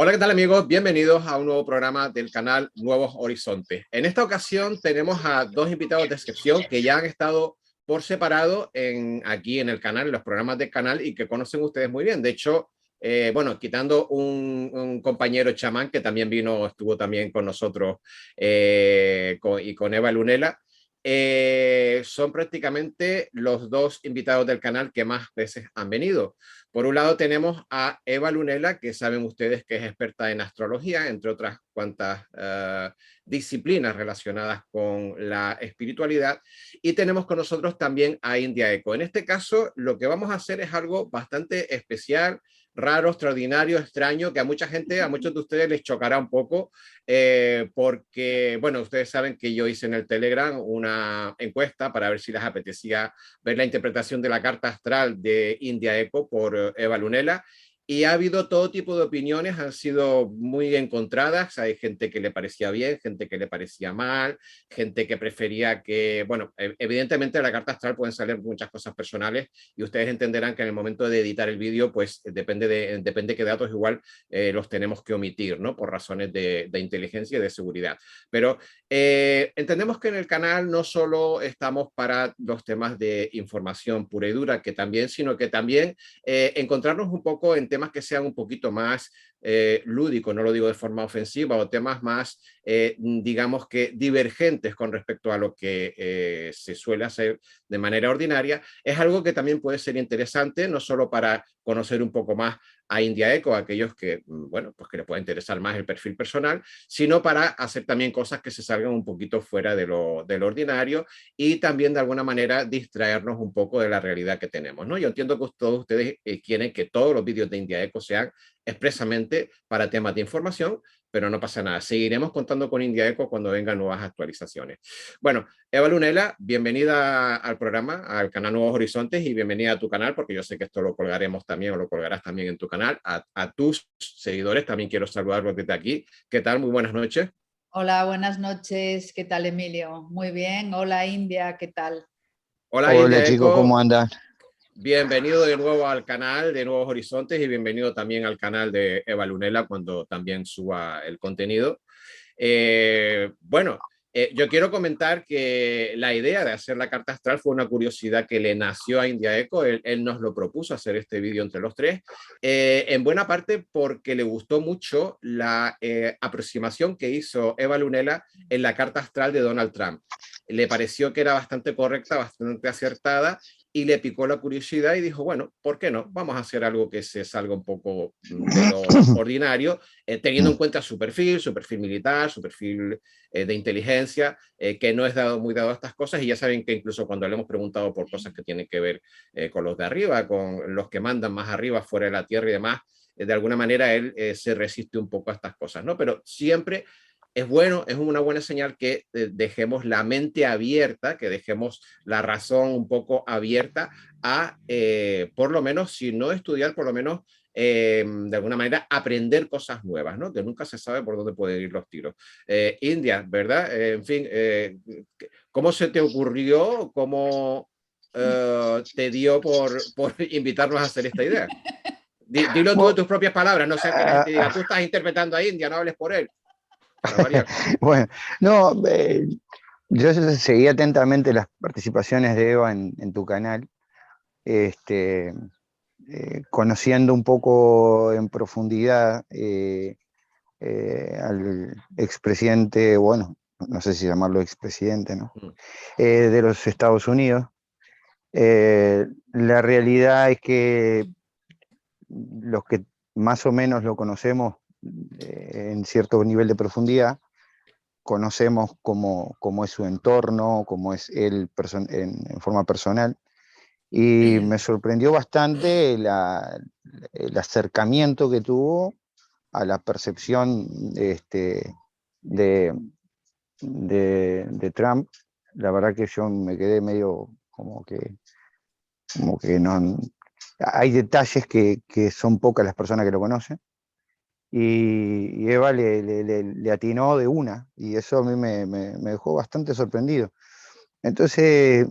Hola, ¿qué tal amigos? Bienvenidos a un nuevo programa del canal Nuevos Horizontes. En esta ocasión tenemos a dos invitados de excepción que ya han estado por separado aquí en el canal, en los programas del canal y que conocen ustedes muy bien. De hecho, bueno, quitando un compañero chamán que también estuvo también con nosotros y con Eva Lunela, son prácticamente los dos invitados del canal que más veces han venido. Por un lado tenemos a Eva Lunela, que saben ustedes que es experta en astrología, entre otras cuantas disciplinas relacionadas con la espiritualidad. Y tenemos con nosotros también a India Eco. En este caso, lo que vamos a hacer es algo bastante especial, raro, extraordinario, extraño, que a mucha gente, a muchos de ustedes les chocará un poco, porque, bueno, ustedes saben que yo hice en el Telegram una encuesta para ver si les apetecía ver la interpretación de la carta astral de India Eco por Eva Lunela. Y ha habido todo tipo de opiniones, han sido muy encontradas. Hay gente que le parecía bien, gente que le parecía mal, gente que prefería que, bueno, evidentemente de la carta astral pueden salir muchas cosas personales y ustedes entenderán que en el momento de editar el vídeo, pues depende qué datos igual los tenemos que omitir, ¿no? Por razones de inteligencia y de seguridad. Pero entendemos que en el canal no solo estamos para los temas de información pura y dura, que también, sino que también encontrarnos un poco en temas que sean un poquito más lúdicos, no lo digo de forma ofensiva, o temas más, digamos que divergentes con respecto a lo que se suele hacer de manera ordinaria, es algo que también puede ser interesante, no solo para conocer un poco más a India Eco, a aquellos que, bueno, pues que les pueda interesar más el perfil personal, sino para hacer también cosas que se salgan un poquito fuera de lo ordinario y también de alguna manera distraernos un poco de la realidad que tenemos, ¿no? Yo entiendo que todos ustedes quieren que todos los vídeos de India Eco sean expresamente para temas de información, pero no pasa nada. Seguiremos contando con India Eco cuando vengan nuevas actualizaciones. Bueno, Eva Lunela, bienvenida al programa, al canal Nuevos Horizontes y bienvenida a tu canal, porque yo sé que esto lo colgaremos también o lo colgarás también en tu canal. A tus seguidores también quiero saludarlos desde aquí. ¿Qué tal? Muy buenas noches. Hola, buenas noches. ¿Qué tal, Emilio? Muy bien. Hola, India. ¿Qué tal? Hola Hola India chicos, ¿cómo Eco, andan? bienvenido de nuevo al canal de Nuevos Horizontes y bienvenido también al canal de Eva Lunela cuando también suba el contenido. Bueno, yo quiero comentar que la idea de hacer la carta astral fue una curiosidad que le nació a India Eco. Él nos lo propuso hacer este vídeo entre los tres, en buena parte porque le gustó mucho la aproximación que hizo Eva Lunela en la carta astral de Donald Trump. Le pareció que era bastante correcta, bastante acertada y le picó la curiosidad y dijo, bueno, ¿por qué no? Vamos a hacer algo que se salga un poco de lo ordinario, teniendo en cuenta su perfil militar, su perfil de inteligencia, que no es muy dado a estas cosas y ya saben que incluso cuando le hemos preguntado por cosas que tienen que ver con los de arriba, con los que mandan más arriba, fuera de la Tierra y demás, de alguna manera él se resiste un poco a estas cosas, ¿no? Pero siempre es bueno, es una buena señal que dejemos la mente abierta, que dejemos la razón un poco abierta a, por lo menos, si no estudiar, por lo menos, de alguna manera, aprender cosas nuevas, ¿no? Que nunca se sabe por dónde pueden ir los tiros. India, ¿verdad? En fin, ¿cómo se te ocurrió? ¿Cómo te dio por invitarnos a hacer esta idea? Dilo tú de Bueno, tus propias palabras, no sea que la gente diga, tú estás interpretando a India, no hables por él, para variar. bueno, no, yo seguí atentamente las participaciones de Eva en tu canal, este, conociendo un poco en profundidad al expresidente, bueno, no sé si llamarlo expresidente, ¿no? De los Estados Unidos. La realidad es que los que más o menos lo conocemos en cierto nivel de profundidad, conocemos cómo es su entorno, cómo es él en forma personal, y me sorprendió bastante el acercamiento que tuvo a la percepción de, de Trump. La verdad que yo me quedé medio como que no... Hay detalles que son pocas las personas que lo conocen, y Eva le atinó de una, y eso a mí me dejó bastante sorprendido. Entonces,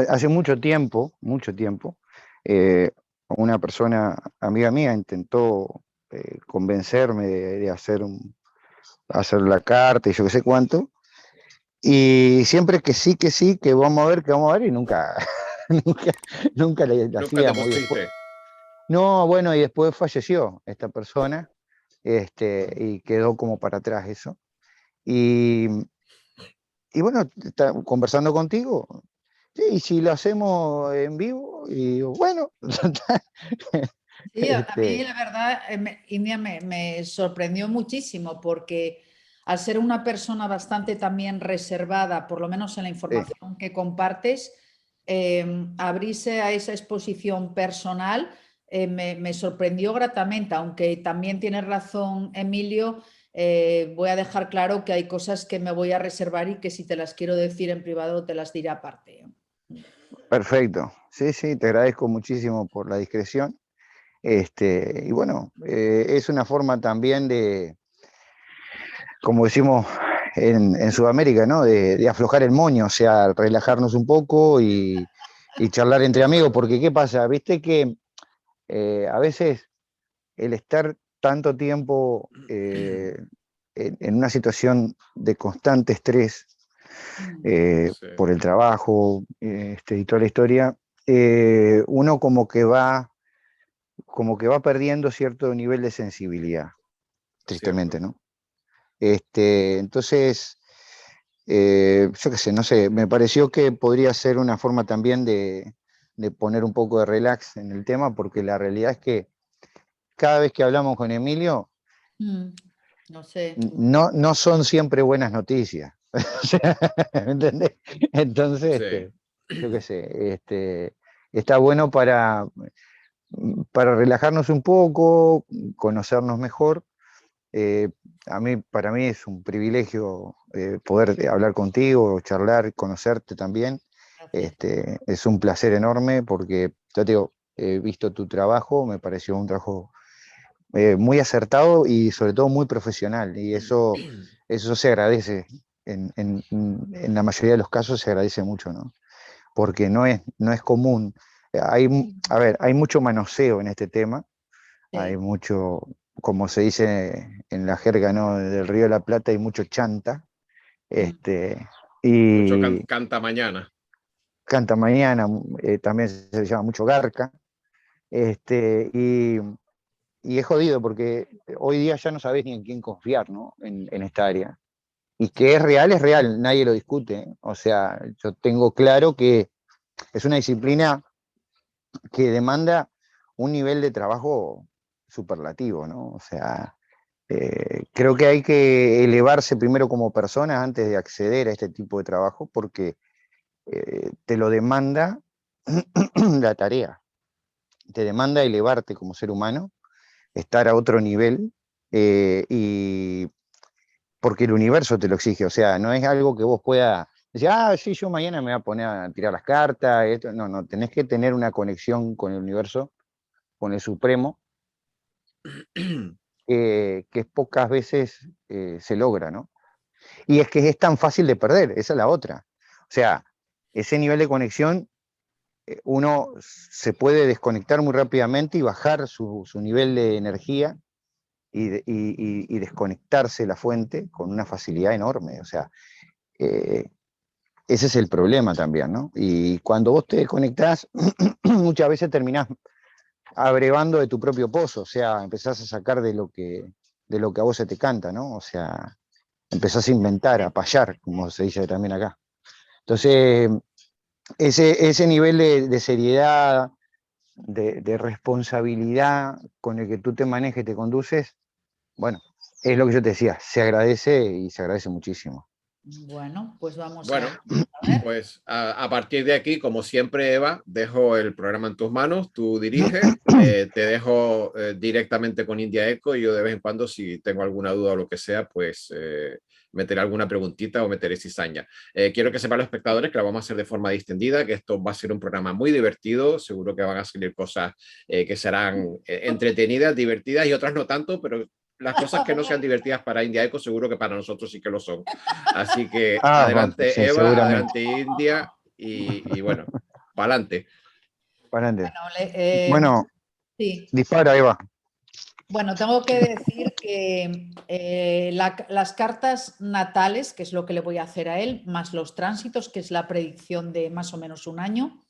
hace mucho tiempo, una persona, amiga mía, intentó convencerme de hacer la carta y yo qué sé cuánto. Y siempre que sí, que vamos a ver, y nunca, nunca le Nunca te hacíamos. Y después, pusiste. no, bueno, y después falleció esta persona, y quedó como para atrás eso. Y, y bueno, conversando contigo, sí, y si lo hacemos en vivo, y digo, bueno, Sí, a mí este, la verdad, India me sorprendió muchísimo porque al ser una persona bastante también reservada, por lo menos en la sí, información que compartes, abrirse a esa exposición personal me sorprendió gratamente, aunque también tienes razón, Emilio. Voy a dejar claro que hay cosas que me voy a reservar y que si te las quiero decir en privado te las diré aparte. perfecto. Sí, sí, te agradezco muchísimo por la discreción. Y bueno, es una forma también de, como decimos en Sudamérica, ¿no? De aflojar el moño, o sea, relajarnos un poco y charlar entre amigos, porque ¿qué pasa? Viste que a veces el estar tanto tiempo en una situación de constante estrés Sí, por el trabajo y toda la historia, uno como que va perdiendo cierto nivel de sensibilidad, tristemente, cierto. ¿no? Entonces, yo qué sé, no sé, me pareció que podría ser una forma también de poner un poco de relax en el tema, porque la realidad es que cada vez que hablamos con Emilio, Mm, no sé. no son siempre buenas noticias. O sea, ¿me entendés? Entonces, Sí. yo qué sé, está bueno para relajarnos un poco, conocernos mejor. Eh, para mí es un privilegio poder hablar contigo, charlar, conocerte también. Gracias. Es un placer enorme porque, ya te digo, he visto tu trabajo, me pareció un trabajo muy acertado y sobre todo muy profesional. Y eso se agradece. En la mayoría de los casos se agradece mucho, ¿no? Porque no es común. A ver, hay mucho manoseo en este tema, hay Sí. mucho, como se dice en la jerga, ¿no? Del Río de la Plata hay mucho chanta, Mm. este, Mucho y canta mañana. canta mañana, también se llama mucho garca, este, y, y es jodido porque hoy día ya no sabés ni en quién confiar, ¿no? En esta área. Y que es real, nadie lo discute, ¿eh? O sea, yo tengo claro que es una disciplina que demanda un nivel de trabajo superlativo, ¿no? O sea, creo que hay que elevarse primero como persona antes de acceder a este tipo de trabajo porque te lo demanda la tarea, te demanda elevarte como ser humano, estar a otro nivel y porque el universo te lo exige, o sea, no es algo que vos puedas decir, sí, yo mañana me voy a poner a tirar las cartas, no, tenés que tener una conexión con el universo, con el Supremo, que pocas veces se logra, ¿no? Y es que es tan fácil de perder, esa es la otra. O sea, ese nivel de conexión, uno se puede desconectar muy rápidamente y bajar su nivel de energía y desconectarse la fuente con una facilidad enorme. O sea, eh, ese es el problema también, ¿no? Y cuando vos te desconectás, muchas veces terminás abrevando de tu propio pozo, o sea, empezás a sacar de lo que a vos se te canta, ¿no? O sea, empezás a inventar, a payar, como se dice también acá. Entonces, ese nivel de seriedad, de responsabilidad con el que tú te manejas y te conduces, bueno, es lo que yo te decía, se agradece y se agradece muchísimo. Bueno, pues vamos a Bueno, ver. pues a partir de aquí, como siempre, Eva, dejo el programa en tus manos, tú diriges, te dejo directamente con India Eco y yo de vez en cuando, si tengo alguna duda o lo que sea, pues meteré alguna preguntita o meteré cizaña. Quiero que sepan los espectadores que la vamos a hacer de forma distendida, que esto va a ser un programa muy divertido, seguro que van a salir cosas que serán entretenidas, divertidas y otras no tanto, pero las cosas que no sean divertidas para India Eco seguro que para nosotros sí que lo son. Así que Bueno, adelante sí, Eva, seguramente. adelante India y bueno, para adelante. Para adelante. Bueno, Bueno, sí. dispara, Eva. Bueno, tengo que decir que las cartas natales, que es lo que le voy a hacer a él, más los tránsitos, que es la predicción de más o menos un año,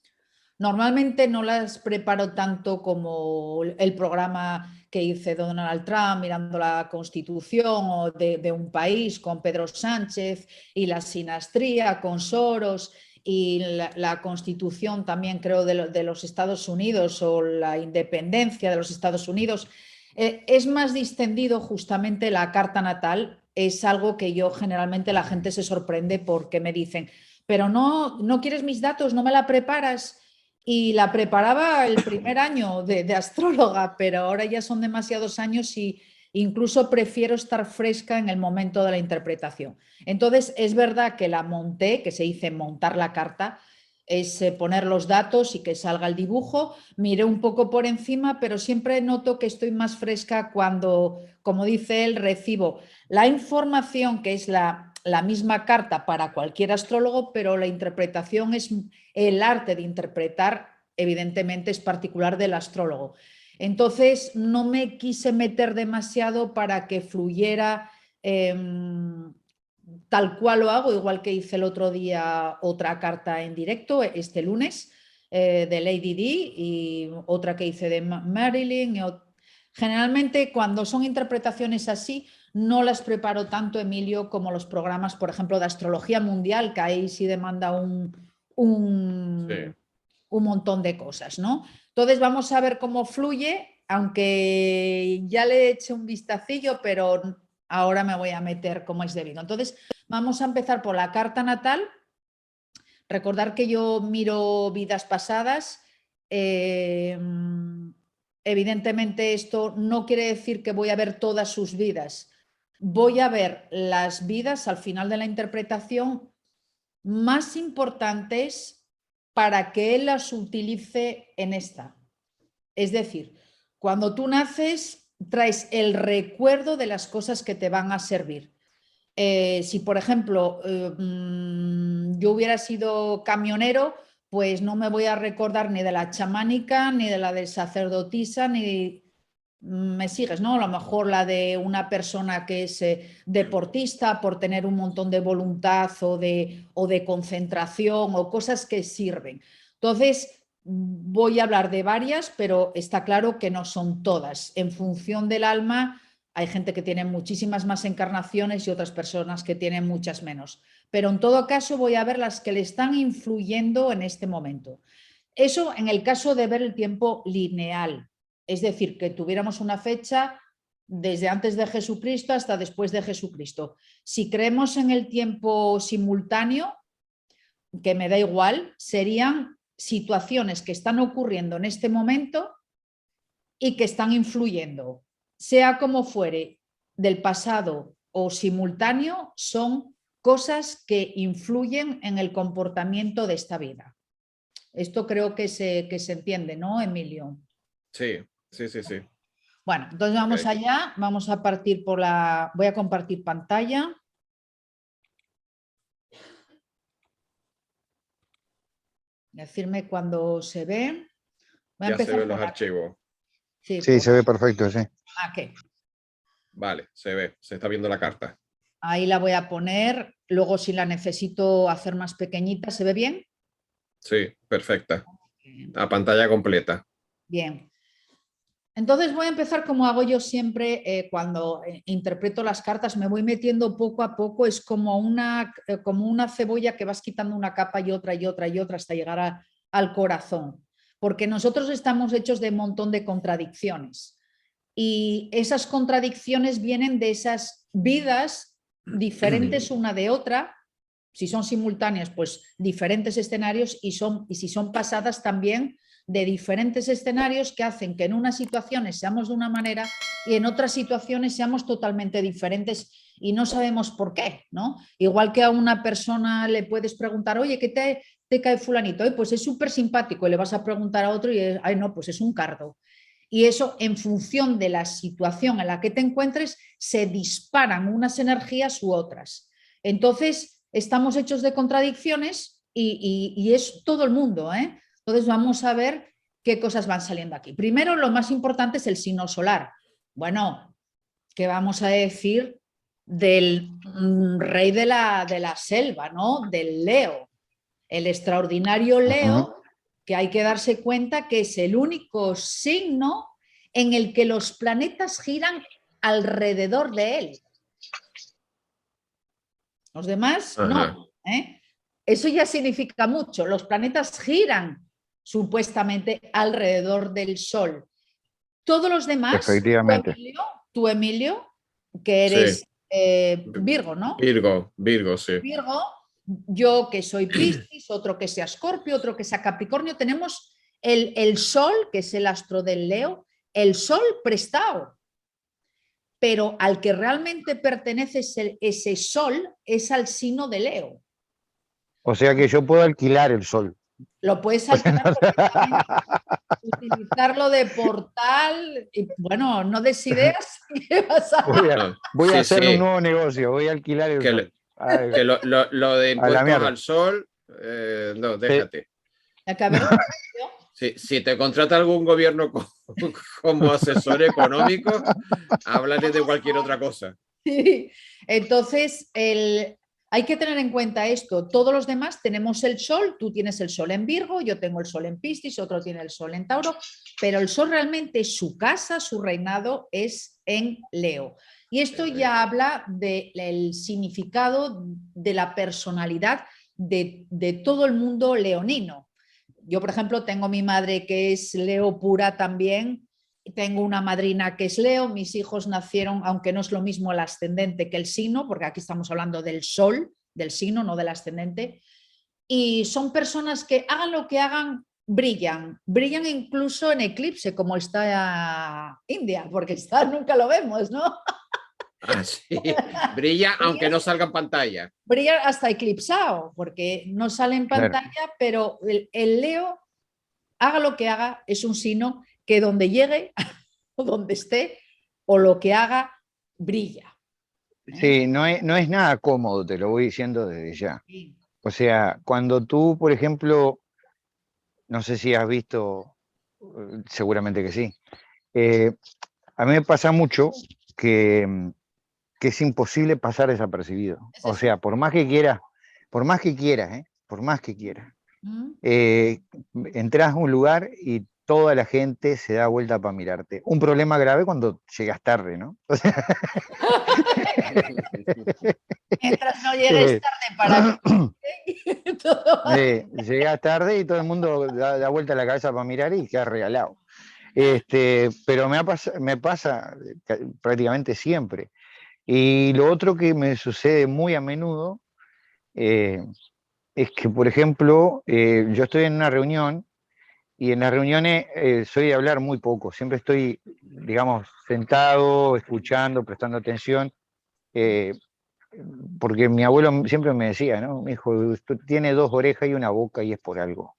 normalmente no las preparo tanto como el programa que hice de Donald Trump mirando la Constitución, o de un país con Pedro Sánchez, y la sinastría con Soros, y la Constitución también creo de los Estados Unidos, o la independencia de los Estados Unidos. Es más distendido justamente la carta natal. Es algo que yo generalmente la gente se sorprende porque me dicen, pero no quieres mis datos, no me la preparas. Y la preparaba el primer año de astróloga, pero ahora ya son demasiados años y incluso prefiero estar fresca en el momento de la interpretación. Entonces, es verdad que la monté, que se dice montar la carta, es poner los datos y que salga el dibujo. Miré un poco por encima, pero siempre noto que estoy más fresca cuando, como dice él, recibo la información, que es la misma carta para cualquier astrólogo, pero la interpretación es el arte de interpretar, evidentemente es particular del astrólogo. Entonces no me quise meter demasiado para que fluyera tal cual lo hago, igual que hice el otro día otra carta en directo, este lunes, de Lady D, y otra que hice de Marilyn. Generalmente cuando son interpretaciones así, no las preparo tanto, Emilio, como los programas, por ejemplo, de astrología mundial, que ahí sí demanda un montón de cosas, ¿no? Entonces vamos a ver cómo fluye, aunque ya le eché un vistacillo, pero ahora me voy a meter como es debido. Entonces vamos a empezar por la carta natal. Recordar que yo miro vidas pasadas. Evidentemente esto no quiere decir que voy a ver todas sus vidas. Voy a ver las vidas al final de la interpretación más importantes para que él las utilice en esta. Es decir, cuando tú naces, traes el recuerdo de las cosas que te van a servir. Si, por ejemplo, yo hubiera sido camionero, pues no me voy a recordar ni de la chamánica, ni de la de sacerdotisa, ni... ¿Me sigues? ¿No? A lo mejor la de una persona que es deportista por tener un montón de voluntad o de concentración o cosas que sirven. Entonces, voy a hablar de varias, pero está claro que no son todas. En función del alma, hay gente que tiene muchísimas más encarnaciones y otras personas que tienen muchas menos. Pero en todo caso voy a ver las que le están influyendo en este momento. Eso en el caso de ver el tiempo lineal. Es decir, que tuviéramos una fecha desde antes de Jesucristo hasta después de Jesucristo. Si creemos en el tiempo simultáneo, que me da igual, serían situaciones que están ocurriendo en este momento y que están influyendo. Sea como fuere, del pasado o simultáneo, son cosas que influyen en el comportamiento de esta vida. Esto creo que se entiende, ¿no, Emilio? Sí. Bueno, entonces vamos allá, vamos a partir por la... Voy a compartir pantalla. Decirme cuando se ve. Ya se ven los archivos. Sí, se ve perfecto, sí. ¿Qué? Vale, se ve, se está viendo la carta. Ahí la voy a poner, luego si la necesito hacer más pequeñita, ¿se ve bien? Sí, perfecta. A pantalla completa. Bien. Entonces voy a empezar como hago yo siempre cuando interpreto las cartas, me voy metiendo poco a poco, es como una cebolla que vas quitando una capa y otra y otra y otra hasta llegar al corazón, porque nosotros estamos hechos de un montón de contradicciones y esas contradicciones vienen de esas vidas diferentes una de otra. Si son simultáneas, pues diferentes escenarios, y si son pasadas también, de diferentes escenarios que hacen que en unas situaciones seamos de una manera y en otras situaciones seamos totalmente diferentes y no sabemos por qué, ¿no? Igual que a una persona le puedes preguntar, oye, ¿qué te cae fulanito? Pues es súper simpático, y le vas a preguntar a otro y ay, no, pues es un cardo. Y eso, en función de la situación en la que te encuentres, se disparan unas energías u otras. Entonces, estamos hechos de contradicciones y es todo el mundo, ¿eh? Entonces vamos a ver qué cosas van saliendo aquí. Primero, lo más importante es el signo solar. Bueno, ¿qué vamos a decir del rey de la selva, ¿no? Del Leo, el extraordinario Leo, que hay que darse cuenta que es el único signo en el que los planetas giran alrededor de él. Los demás no. Eso ya significa mucho. Los planetas giran supuestamente alrededor del Sol. Todos los demás, efectivamente, tú Emilio, que eres Sí. Virgo, ¿no? Virgo, sí. Virgo, yo que soy Piscis, otro que sea Escorpio, otro que sea Capricornio, tenemos el Sol, que es el astro del Leo, el Sol prestado. Pero al que realmente pertenece ese Sol es al signo de Leo. o sea que yo puedo alquilar el Sol. Lo puedes alquilar perfectamente, utilizarlo de portal, y bueno, no des ideas y vas a... Voy a hacer un nuevo negocio, voy a alquilar el Sol. Que lo de impuestos al Sol, no, déjate. Si te contrata algún gobierno como asesor económico, háblale de cualquier otra cosa. Sí. Entonces, hay que tener en cuenta esto. Todos los demás tenemos el Sol, tú tienes el Sol en Virgo, yo tengo el Sol en Piscis, otro tiene el Sol en Tauro, pero el Sol realmente, su casa, su reinado es en Leo. Y esto ya habla del significado de la personalidad de todo el mundo leonino. Yo, por ejemplo, tengo mi madre que es Leo pura también, tengo una madrina que es Leo, mis hijos nacieron, aunque no es lo mismo el ascendente que el signo, porque aquí estamos hablando del Sol, del signo, no del ascendente, y son personas que hagan lo que hagan, brillan incluso en eclipse, como está India, porque nunca lo vemos, ¿no? Sí. Brilla aunque no salga en pantalla. Brilla hasta eclipsado, porque no sale en pantalla, claro. Pero el Leo, haga lo que haga, es un signo que donde llegue, o donde esté, o lo que haga, brilla. Sí, no es nada cómodo, te lo voy diciendo desde ya. Sí. O sea, cuando tú, por ejemplo, no sé si has visto, seguramente que sí, a mí me pasa mucho que es imposible pasar desapercibido. O sea, por más que quieras, entras a un lugar y toda la gente se da vuelta para mirarte. Un problema grave cuando llegas tarde, ¿no? O sea... Mientras no llegues tarde para... llegas tarde y todo el mundo da vuelta la cabeza para mirar y queda regalado. Pero me pasa prácticamente siempre. Y lo otro que me sucede muy a menudo es que, por ejemplo, yo estoy en una reunión y en las reuniones soy de hablar muy poco. Siempre estoy, digamos, sentado, escuchando, prestando atención, porque mi abuelo siempre me decía, ¿no? Me dijo, usted tiene 2 orejas y una boca y es por algo.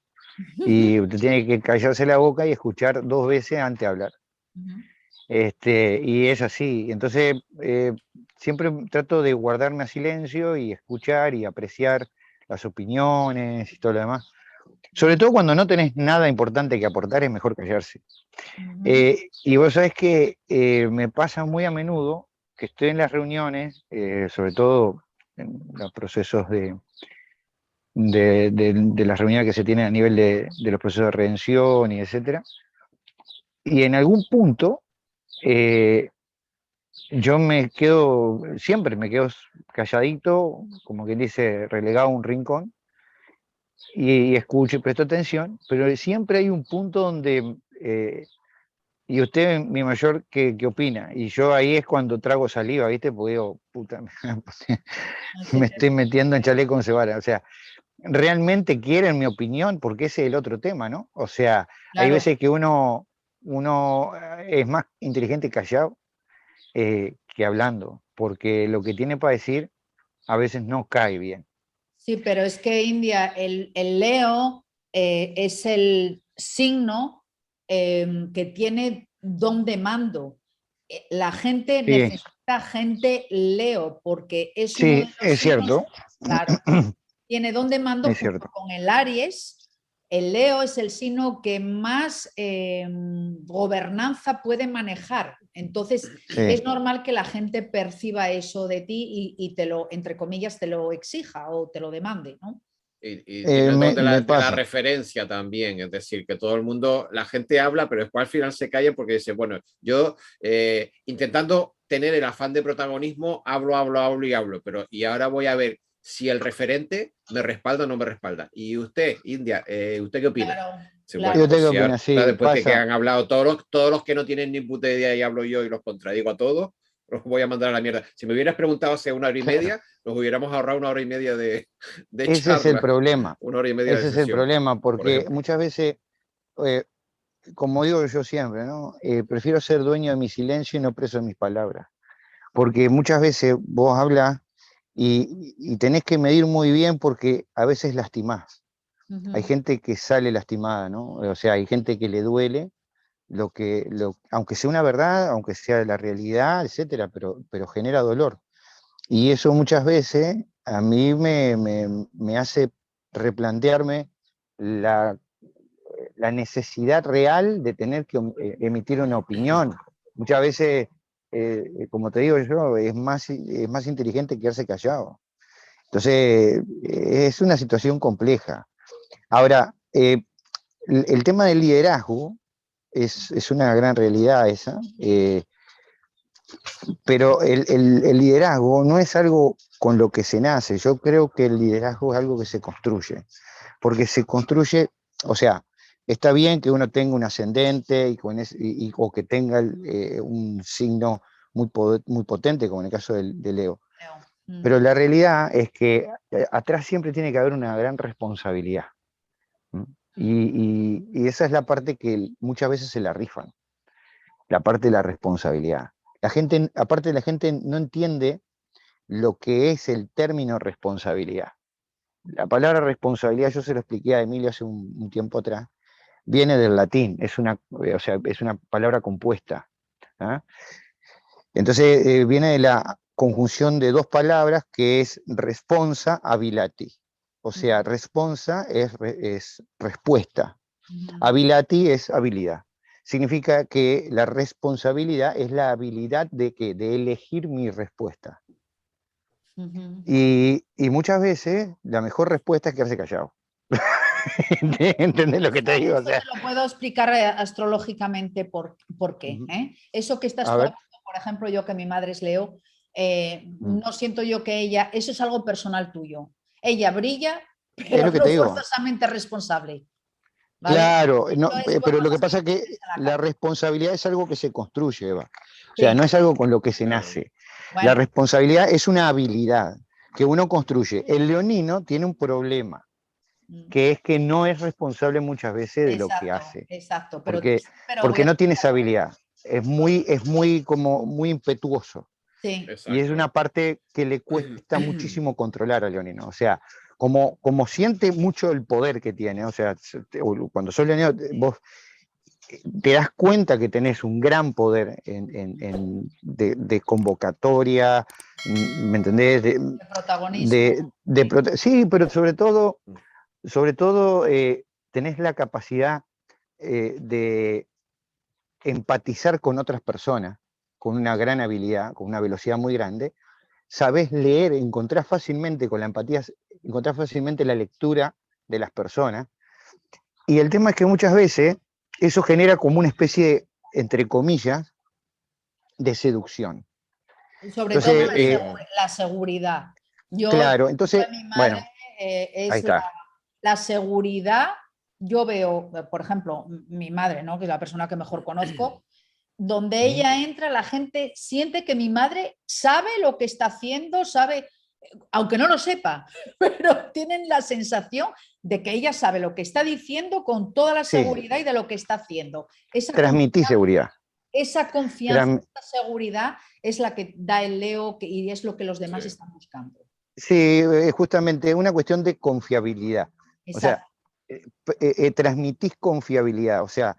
Y usted tiene que callarse la boca y escuchar 2 veces antes de hablar. Y es así. Entonces, siempre trato de guardarme a silencio y escuchar y apreciar las opiniones y todo lo demás. Sobre todo cuando no tenés nada importante que aportar, es mejor callarse. Y vos sabés que me pasa muy a menudo que estoy en las reuniones, sobre todo en los procesos de las reuniones que se tienen a nivel de los procesos de redención y etcétera. Y en algún punto, yo siempre me quedo calladito, como quien dice, relegado a un rincón, y escucho y presto atención, pero siempre hay un punto donde, y usted, mi mayor, ¿qué opina? Y yo ahí es cuando trago saliva, ¿viste? Porque digo, puta, me estoy metiendo en chaleco con cebara. O sea, realmente quieren mi opinión, porque ese es el otro tema, ¿no? O sea, claro. Hay veces que uno es más inteligente callado que hablando, porque lo que tiene para decir a veces no cae bien. Sí, pero es que India, el Leo es el signo que tiene don de mando. La gente necesita gente Leo, porque es uno de los es signos, cierto. claro, tiene don de mando junto con el Aries, el Leo es el signo que más gobernanza puede manejar. Entonces, Sí. es normal que la gente perciba eso de ti y te lo, entre comillas, te lo exija o te lo demande, ¿no? Y tiene el don de Me de la pasa. referencia también, es decir, que todo el mundo, la gente habla, pero después al final se calla porque dice, bueno, yo intentando tener el afán de protagonismo, hablo y hablo, pero y ahora voy a ver si el referente me respalda o no me respalda. Y usted, India, ¿usted qué opina? Claro, Sí, claro. bueno, ¿Usted pues qué si ahora, opina? Sí, después que pasa. han hablado todos los que no tienen ni puta idea y hablo yo y los contradigo a todos, los voy a mandar a la mierda. Si me hubieras preguntado hace una hora y Claro. media, nos hubiéramos ahorrado una hora y media de Ese es el charla, problema. una hora y media de Ese es el sesión, problema, por porque ejemplo. muchas veces, eh, como digo yo siempre, ¿no? Prefiero ser dueño de mi silencio y no preso de mis palabras. Porque muchas veces vos hablas y tenés que medir muy bien porque a veces lastimás. Hay gente que sale lastimada, ¿no? O sea, hay gente que le duele aunque sea una verdad, aunque sea la realidad, etcétera, pero genera dolor. Y eso muchas veces a mí me hace replantearme la, la necesidad real de tener que emitir una opinión. Muchas veces, como te digo yo, es más inteligente quedarse callado. Entonces, es una situación compleja. Ahora, el tema del liderazgo es una gran realidad esa, pero el liderazgo no es algo con lo que se nace. Yo creo que el liderazgo es algo que se construye, porque se construye, o sea, está bien que uno tenga un ascendente o que tenga un signo muy potente, como en el caso de Leo. Pero la realidad es que atrás siempre tiene que haber una gran responsabilidad. ¿Mm? Y esa es la parte que muchas veces se la rifan, la parte de la responsabilidad. Aparte la gente no entiende lo que es el término responsabilidad. La palabra responsabilidad, yo se lo expliqué a Emilio hace un tiempo atrás, viene del latín, o sea, es una palabra compuesta. ¿Ah? Entonces viene de la conjunción de dos palabras que es responsa habilati. O sea, responsa es respuesta, habilati es habilidad. Significa que la responsabilidad es la habilidad de elegir mi respuesta. Y muchas veces la mejor respuesta es quedarse callado. ¿Entendés lo que te digo? O sea, Eso te lo puedo explicar astrológicamente por qué. Eso que estás a tú ver. hablando, por ejemplo, yo que mi madre es Leo, no siento yo que ella, eso es algo personal tuyo. Ella brilla, Es pero lo que no te digo. forzosamente responsable. ¿Vale? Claro, no, Entonces, pero cuando lo que vas pasa es que a la la calle. responsabilidad es algo que se construye, Eva. O sea, Sí, no es algo con lo que se Claro. nace. La bueno, responsabilidad es una habilidad que uno construye. El leonino tiene un problema, que es que no es responsable muchas veces de lo que hace, exacto. Pero voy porque a no tiene esa explicar. habilidad. Es muy impetuoso. Sí. Y es Exacto. una parte que le cuesta muchísimo controlar a leonino. O sea, como siente mucho el poder que tiene, o sea, cuando sos leonino, vos te das cuenta que tenés un gran poder de convocatoria, ¿me entendés? De protagonismo. Sí, pero sobre todo tenés la capacidad de empatizar con otras personas, con una gran habilidad, con una velocidad muy grande. Sabés leer, encontrás fácilmente con la empatía, encontrás fácilmente la lectura de las personas. Y el tema es que muchas veces eso genera como una especie de, entre comillas, de seducción. Sobre todo Entonces, la seguridad. claro, Yo entonces, de mi madre bueno, ahí es está. la seguridad. Yo veo, por ejemplo, mi madre, ¿no? Que es la persona que mejor conozco, donde ella entra, la gente siente que mi madre sabe lo que está haciendo, sabe, aunque no lo sepa, pero tienen la sensación de que ella sabe lo que está diciendo con toda la Sí, seguridad y de lo que está haciendo. transmití seguridad. Esa confianza, esa seguridad es la que da el Leo y es lo que los demás Sí. están buscando. Sí, es justamente una cuestión de confiabilidad. O sea, Exacto. transmitís confiabilidad, o sea,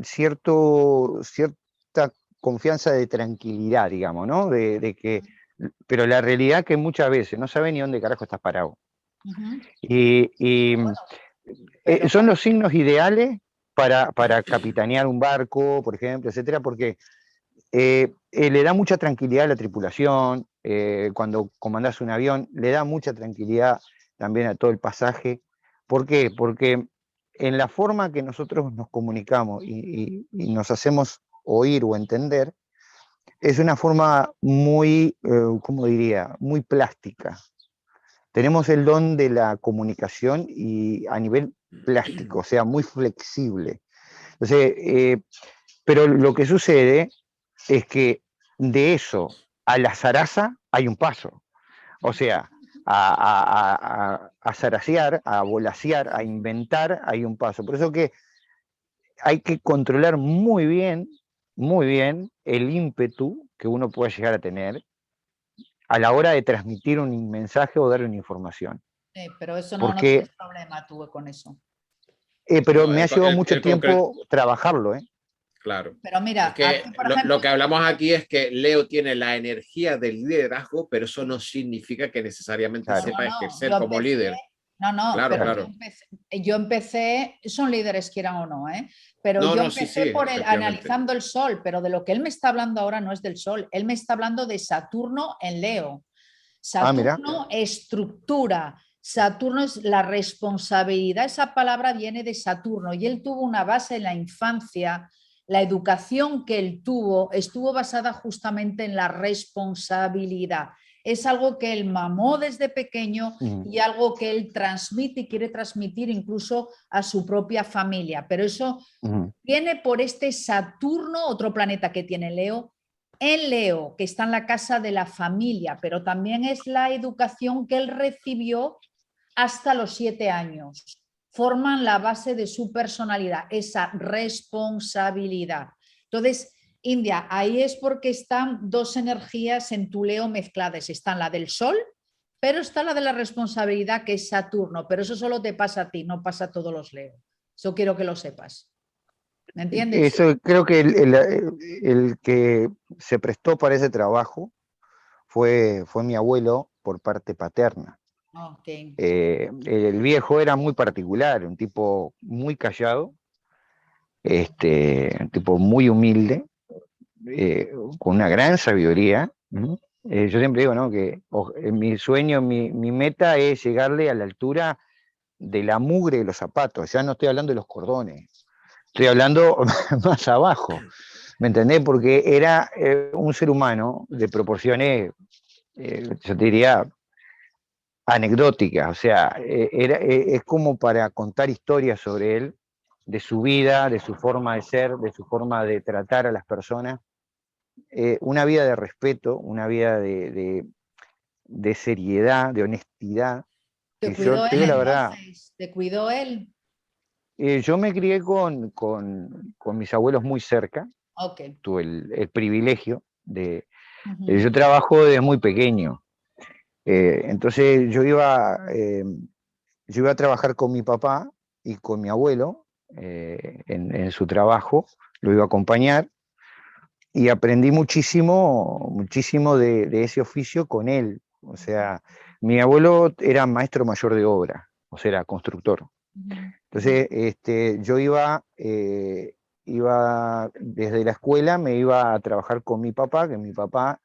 cierta confianza de tranquilidad, digamos, ¿no? Pero la realidad es que muchas veces no sabes ni dónde carajo estás parado. Y Pero son los signos ideales para capitanear un barco, por ejemplo, etcétera, porque le da mucha tranquilidad a la tripulación, cuando comandás un avión, le da mucha tranquilidad también a todo el pasaje. ¿Por qué? Porque en la forma que nosotros nos comunicamos y nos hacemos oír o entender, es una forma muy, ¿cómo diría?, muy plástica. Tenemos el don de la comunicación y a nivel plástico, o sea, muy flexible. Entonces, pero lo que sucede es que de eso a la zaraza hay un paso. O sea, a zarasear, a volasear, a inventar hay un paso. Por eso que hay que controlar muy bien el ímpetu que uno pueda llegar a tener a la hora de transmitir un mensaje o dar una información. pero eso no Porque, tienes problema tú con eso. pero No, me ha llevado mucho tiempo trabajarlo, ¿eh? claro. Pero mira, Es que aquí, por ejemplo, lo que hablamos aquí es que Leo tiene la energía del liderazgo, pero eso no significa que necesariamente Claro. sepa no, ejercer como líder. Claro, pero Claro. claro. yo empecé, son líderes quieran o no, ¿eh? Pero No, yo no, sí, sí, empecé por efectivamente. analizando el Sol, pero de lo que él me está hablando ahora no es del Sol, él me está hablando de Saturno en Leo. Ah, mira. Saturno estructura, Saturno es la responsabilidad, esa palabra viene de Saturno y él tuvo una base en la infancia, la educación que él tuvo estuvo basada justamente en la responsabilidad. Es algo que él mamó desde pequeño y algo que él transmite y quiere transmitir incluso a su propia familia. Pero eso viene por este Saturno, otro planeta que tiene Leo, en Leo, que está en la casa de la familia, pero también es la educación que él recibió hasta los 7 años. Forman la base de su personalidad, esa responsabilidad. Entonces, India, ahí es porque están dos energías en tu Leo mezcladas. Están la del Sol, pero está la de la responsabilidad, que es Saturno. Pero eso solo te pasa a ti, no pasa a todos los Leo. Eso quiero que lo sepas. ¿Me entiendes? Eso creo que el que se prestó para ese trabajo fue mi abuelo por parte paterna. Okay. El viejo era muy particular, un tipo muy callado, un tipo muy humilde, con una gran sabiduría. Yo siempre digo, ¿no?, que mi sueño, mi meta es llegarle a la altura de la mugre de los zapatos. Ya no estoy hablando de los cordones, estoy hablando más abajo. ¿Me entendés? Porque era un ser humano de proporciones, yo te diría, anecdóticas. O sea, es como para contar historias sobre él, de su vida, de su forma de ser, de su forma de tratar a las personas. Una vida de respeto, una vida de seriedad, de honestidad, ¿Te que yo cuidó te él digo la verdad, entonces? ¿Te cuidó él? yo me crié con mis abuelos muy cerca, Ok. tuve el privilegio de... Uh-huh. yo trabajo desde muy pequeño, entonces yo iba a trabajar con mi papá y con mi abuelo en su trabajo, lo iba a acompañar y aprendí muchísimo, muchísimo de ese oficio con él. O sea, mi abuelo era maestro mayor de obra, o sea, era constructor. Uh-huh. Entonces, yo iba desde la escuela, me iba a trabajar con mi papá, que mi papá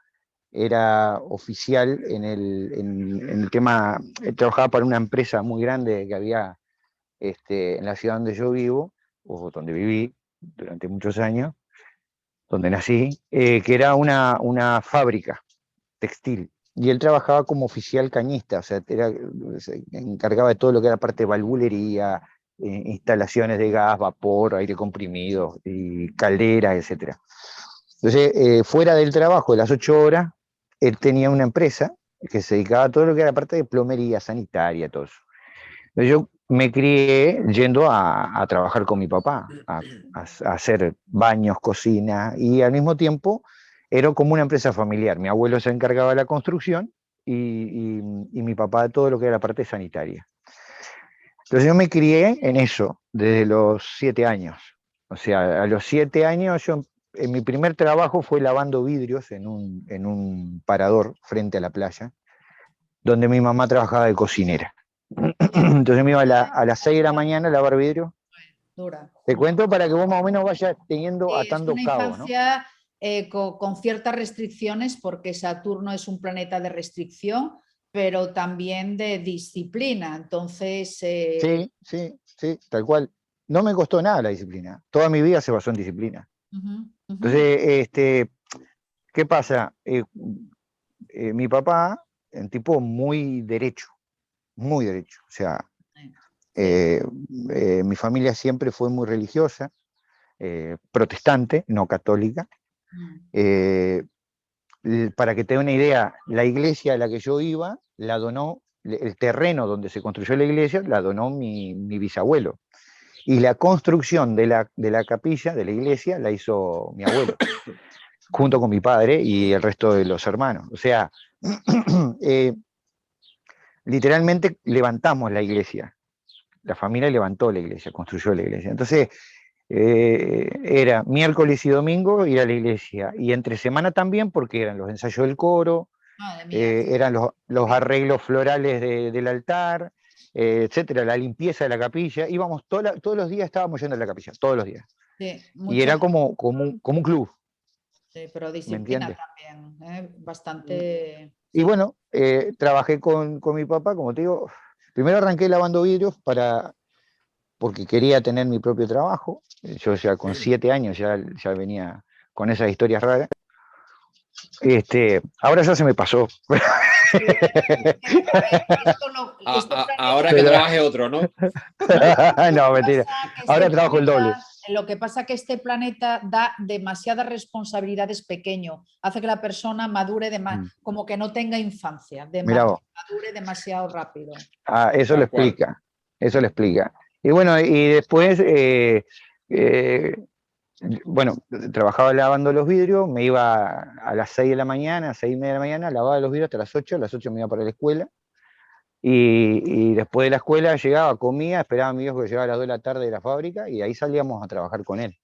era oficial en el tema, él trabajaba para una empresa muy grande que había en la ciudad donde yo vivo, o donde viví durante muchos años, donde nací, que era una fábrica textil. Y él trabajaba como oficial cañista, o sea, se encargaba de todo lo que era parte de valvulería, instalaciones de gas, vapor, aire comprimido, y calderas, etc. Entonces, fuera del trabajo de las 8 horas, él tenía una empresa que se dedicaba a todo lo que era parte de plomería, sanitaria, todo eso. Entonces, yo me crié yendo a trabajar con mi papá, a hacer baños, cocina, y al mismo tiempo era como una empresa familiar. Mi abuelo se encargaba de la construcción y mi papá de todo lo que era la parte sanitaria. Entonces yo me crié en eso desde los 7 años. O sea, a los 7 años en mi primer trabajo fue lavando vidrios en un parador frente a la playa, donde mi mamá trabajaba de cocinera. Entonces me iba a las 6 de la mañana a lavar vidrio. Dura. Te cuento para que vos más o menos vayas teniendo, Sí, es atando una cabos, ¿no? infancia con ciertas restricciones, porque Saturno es un planeta de restricción, pero también de disciplina. Entonces, Sí, sí, sí, tal cual. No me costó nada la disciplina. Toda mi vida se basó en disciplina. ujú, ujú. Entonces, ¿qué pasa? Mi papá, un tipo muy derecho, muy derecho. O sea, Sí. mi familia siempre fue muy religiosa, protestante, no católica. Mm. Eh, para que te dé una idea, la iglesia a la que yo iba, la donó, el terreno donde se construyó la iglesia, la donó mi bisabuelo. Y la construcción de la capilla, de la iglesia, la hizo mi abuelo, junto con mi padre y el resto de los hermanos. O sea, literalmente levantamos la iglesia. La familia levantó la iglesia, construyó la iglesia. Entonces, era miércoles y domingo ir a la iglesia. Y entre semana también, porque eran los ensayos del coro, Madre mía. eran los arreglos florales del altar, etcétera, la limpieza de la capilla. Íbamos todos los días, estábamos yendo a la capilla, todos los días. Sí, Y mucha, era como un club, sí, pero ¿me disciplina entiendes? también, bastante. Y Sí. bueno, trabajé con mi papá, como te digo, primero arranqué lavando vidrios porque quería tener mi propio trabajo. Yo ya con 7 años ya venía con esas historias raras. Ahora ya se me pasó. A ver, este planeta, Ahora que Pero, trabaje otro, ¿no? no, mentira. pasa que este Ahora trabajo el doble. planeta, lo que pasa que este planeta da demasiadas responsabilidades pequeño, hace que la persona madure como que no tenga infancia, Mira vos, madure demasiado rápido. eso lo Tal cual. explica. Eso lo explica. Y bueno, y después, eh, bueno, trabajaba lavando los vidrios, me iba a las 6 de la mañana, 6:30 de la mañana, lavaba los vidrios hasta las 8, a las 8 me iba para la escuela. Y después de la escuela llegaba, comía, esperaba a mi viejo que llegaba a las 2 de la tarde de la fábrica y ahí salíamos a trabajar con él.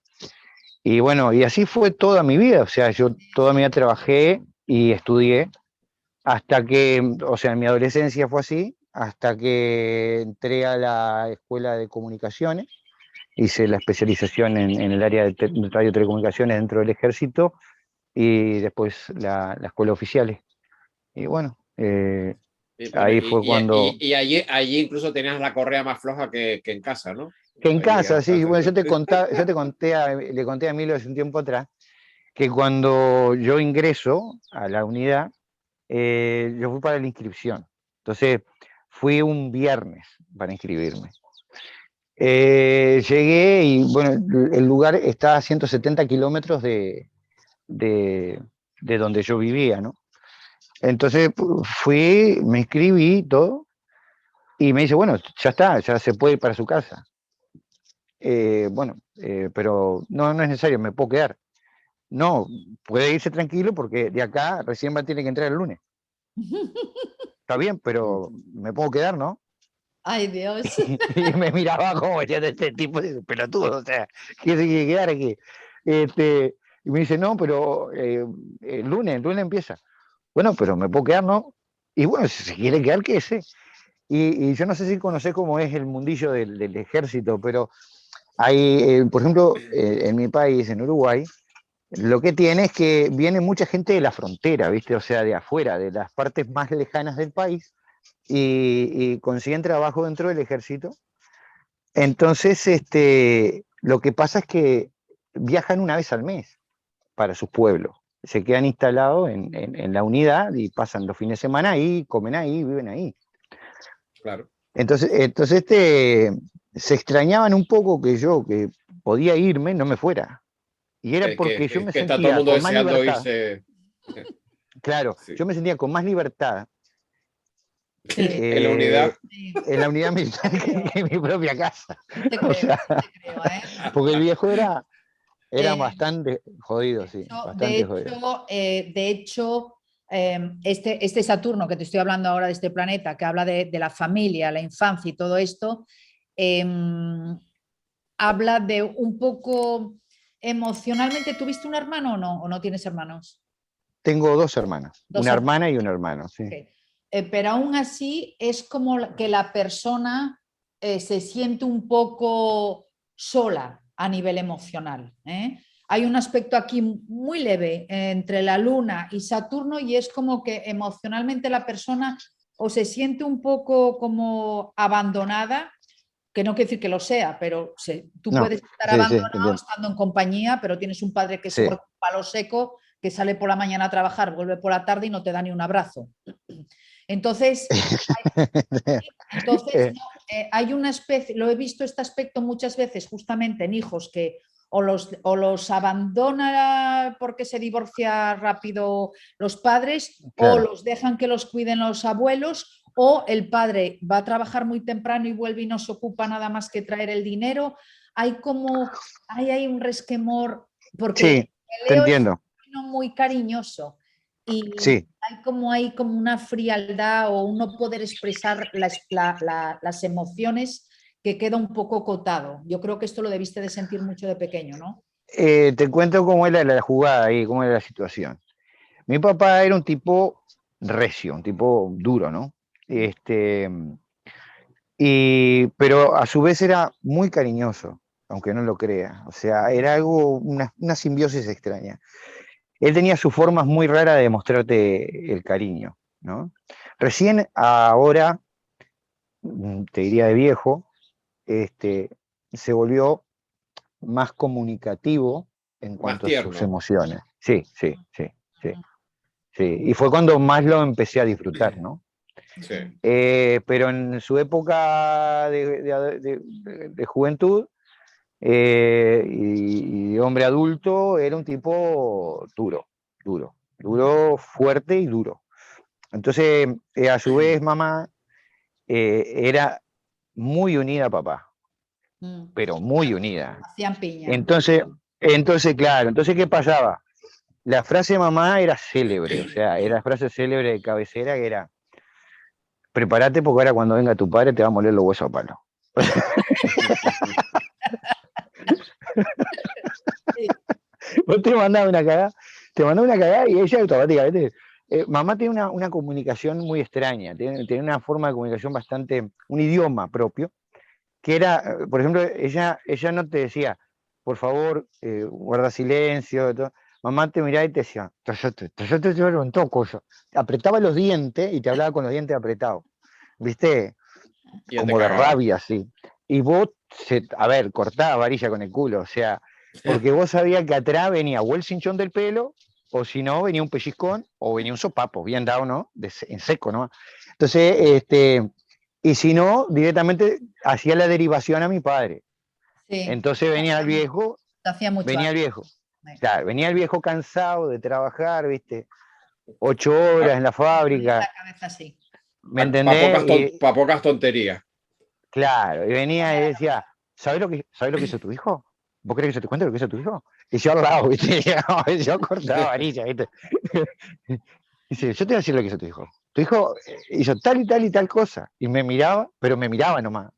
Y bueno, y así fue toda mi vida, o sea, yo toda mi vida trabajé y estudié hasta que, o sea, en mi adolescencia fue así, hasta que entré a la escuela de comunicaciones, hice la especialización en el área de radio y telecomunicaciones dentro del ejército y después la escuela oficiales. Y bueno, Y, bueno, ahí fue cuando... y allí incluso tenías la correa más floja que en casa, ¿no? Que en Allí casa, sí, hasta... bueno, le conté a Emilio hace un tiempo atrás que cuando yo ingreso a la unidad, yo fui para la inscripción. Entonces, fui un viernes para inscribirme. Llegué y, bueno, el lugar está a 170 kilómetros de donde yo vivía, ¿no? Entonces, fui, me inscribí, todo, y me dice, bueno, ya está, ya se puede ir para su casa. Bueno, pero no es necesario, me puedo quedar. No, puede irse tranquilo porque de acá recién va a tener que entrar el lunes. Está bien, pero me puedo quedar, ¿no? Ay, Dios. Y me miraba como decía de este tipo de pelotudo, o sea, ¿qué se quiere quedar aquí? Y me dice, no, pero el lunes empieza. Bueno, pero me puedo quedar, ¿no? Y bueno, si se quiere quedar, quédese. Y yo no sé si conocés cómo es el mundillo del ejército, pero hay, por ejemplo, en mi país, en Uruguay, lo que tiene es que viene mucha gente de la frontera, ¿viste? O sea, de afuera, de las partes más lejanas del país, y consiguen trabajo dentro del ejército. Entonces, lo que pasa es que viajan una vez al mes para sus pueblos. Se quedan instalados en la unidad y pasan los fines de semana ahí, comen ahí, viven ahí. Claro. Entonces se extrañaban un poco que yo, que podía irme, no me fuera. Y era porque yo me Que está todo el sentía mundo con más deseando libertad. irse. Claro, Sí. yo me sentía con más libertad Sí, En la unidad. sí, en la unidad militar te creo, que en mi propia casa. te O creo, sea, te creo, ¿eh? porque el viejo era Eh, bastante jodido, sí, De bastante jodido. hecho, este Saturno que te estoy hablando ahora de este planeta, que habla de la familia, la infancia y todo esto, habla de un poco emocionalmente. ¿Tuviste un hermano o no? ¿O no tienes hermanos? Tengo dos hermanas, Dos una hermanos. hermana y un hermano, sí. Okay. pero aún así es como que la persona se siente un poco sola a nivel emocional. Hay un aspecto aquí muy leve entre la Luna y Saturno y es como que emocionalmente la persona o se siente un poco como abandonada, que no quiere decir que lo sea, pero tú No, puedes estar sí, sí, abandonado entiendo. estando en compañía, pero tienes un padre que es Sí, igual que un palo seco, que sale por la mañana a trabajar, vuelve por la tarde y no te da ni un abrazo. Entonces, entonces, Eh, no, hay una especie, lo he visto este aspecto muchas veces justamente en hijos que o los abandona porque se divorcia rápido los padres o claro, los dejan que los cuiden los abuelos o el padre va a trabajar muy temprano y vuelve y no se ocupa nada más que traer el dinero. Hay como, hay un resquemor porque sí, el te Leo es entiendo, muy cariñoso y sí. hay como una frialdad o un no poder expresar las emociones que queda un poco acotado. Yo creo que esto lo debiste de sentir mucho de pequeño, ¿no? Te cuento cómo era la jugada ahí, cómo era la situación. Mi papá era un tipo recio, un tipo duro, ¿no? Este, pero a su vez era muy cariñoso, aunque no lo crea. O sea, era algo, una simbiosis extraña. Él tenía sus formas muy raras de mostrarte el cariño, ¿no? Recién ahora, te diría de viejo, se volvió más comunicativo en Más cuanto a sus tierno. emociones. Sí, sí, sí, sí, sí. Y fue cuando más lo empecé a disfrutar, ¿no? Sí. Pero en su época de juventud y de hombre adulto era un tipo duro, fuerte y duro. Entonces, a su vez, mamá era muy unida a papá, Mm. pero muy unida. Hacían piña. Entonces, claro, entonces, ¿qué pasaba? La frase de mamá era célebre, o sea, era la frase célebre de cabecera que era, prepárate porque ahora cuando venga tu padre te va a moler los huesos a palo. Sí. Vos te mandaba una cagada y ella automáticamente. Mamá tiene una comunicación muy extraña, tiene una forma de comunicación bastante, un idioma propio, que era, por ejemplo, ella no te decía, por favor, guarda silencio, todo. Mamá te miraba y te decía, te con todo cosa. Apretaba los dientes y te hablaba con los dientes apretados, ¿viste? Y ya te Como de cagaba. rabia, así. Y vos, a ver, cortaba varilla con el culo, o sea, porque vos sabías que atrás venía o el cinchón del pelo, o si no, venía un pellizcón, o venía un sopapo, bien dado, ¿no? En seco, ¿no? Entonces, y si no, directamente hacía la derivación a mi padre. Sí. Entonces Hacía mucho venía el antes. viejo, claro, venía el viejo cansado de trabajar, ¿viste? 8 horas Para en la Ponía fábrica, la cabeza así. ¿me entendés? pocas tonterías. Claro, y venía y Ponía la decía, ¿sabes lo que hizo tu hijo? ¿Vos querés que yo te cuente lo que hizo tu hijo? Y yo al lado, ¿viste? Yo cortaba varilla, ¿viste? Dice, yo te voy a decir lo que hizo tu hijo. Tu hijo hizo tal y tal y tal cosa. Y me miraba, pero me miraba nomás.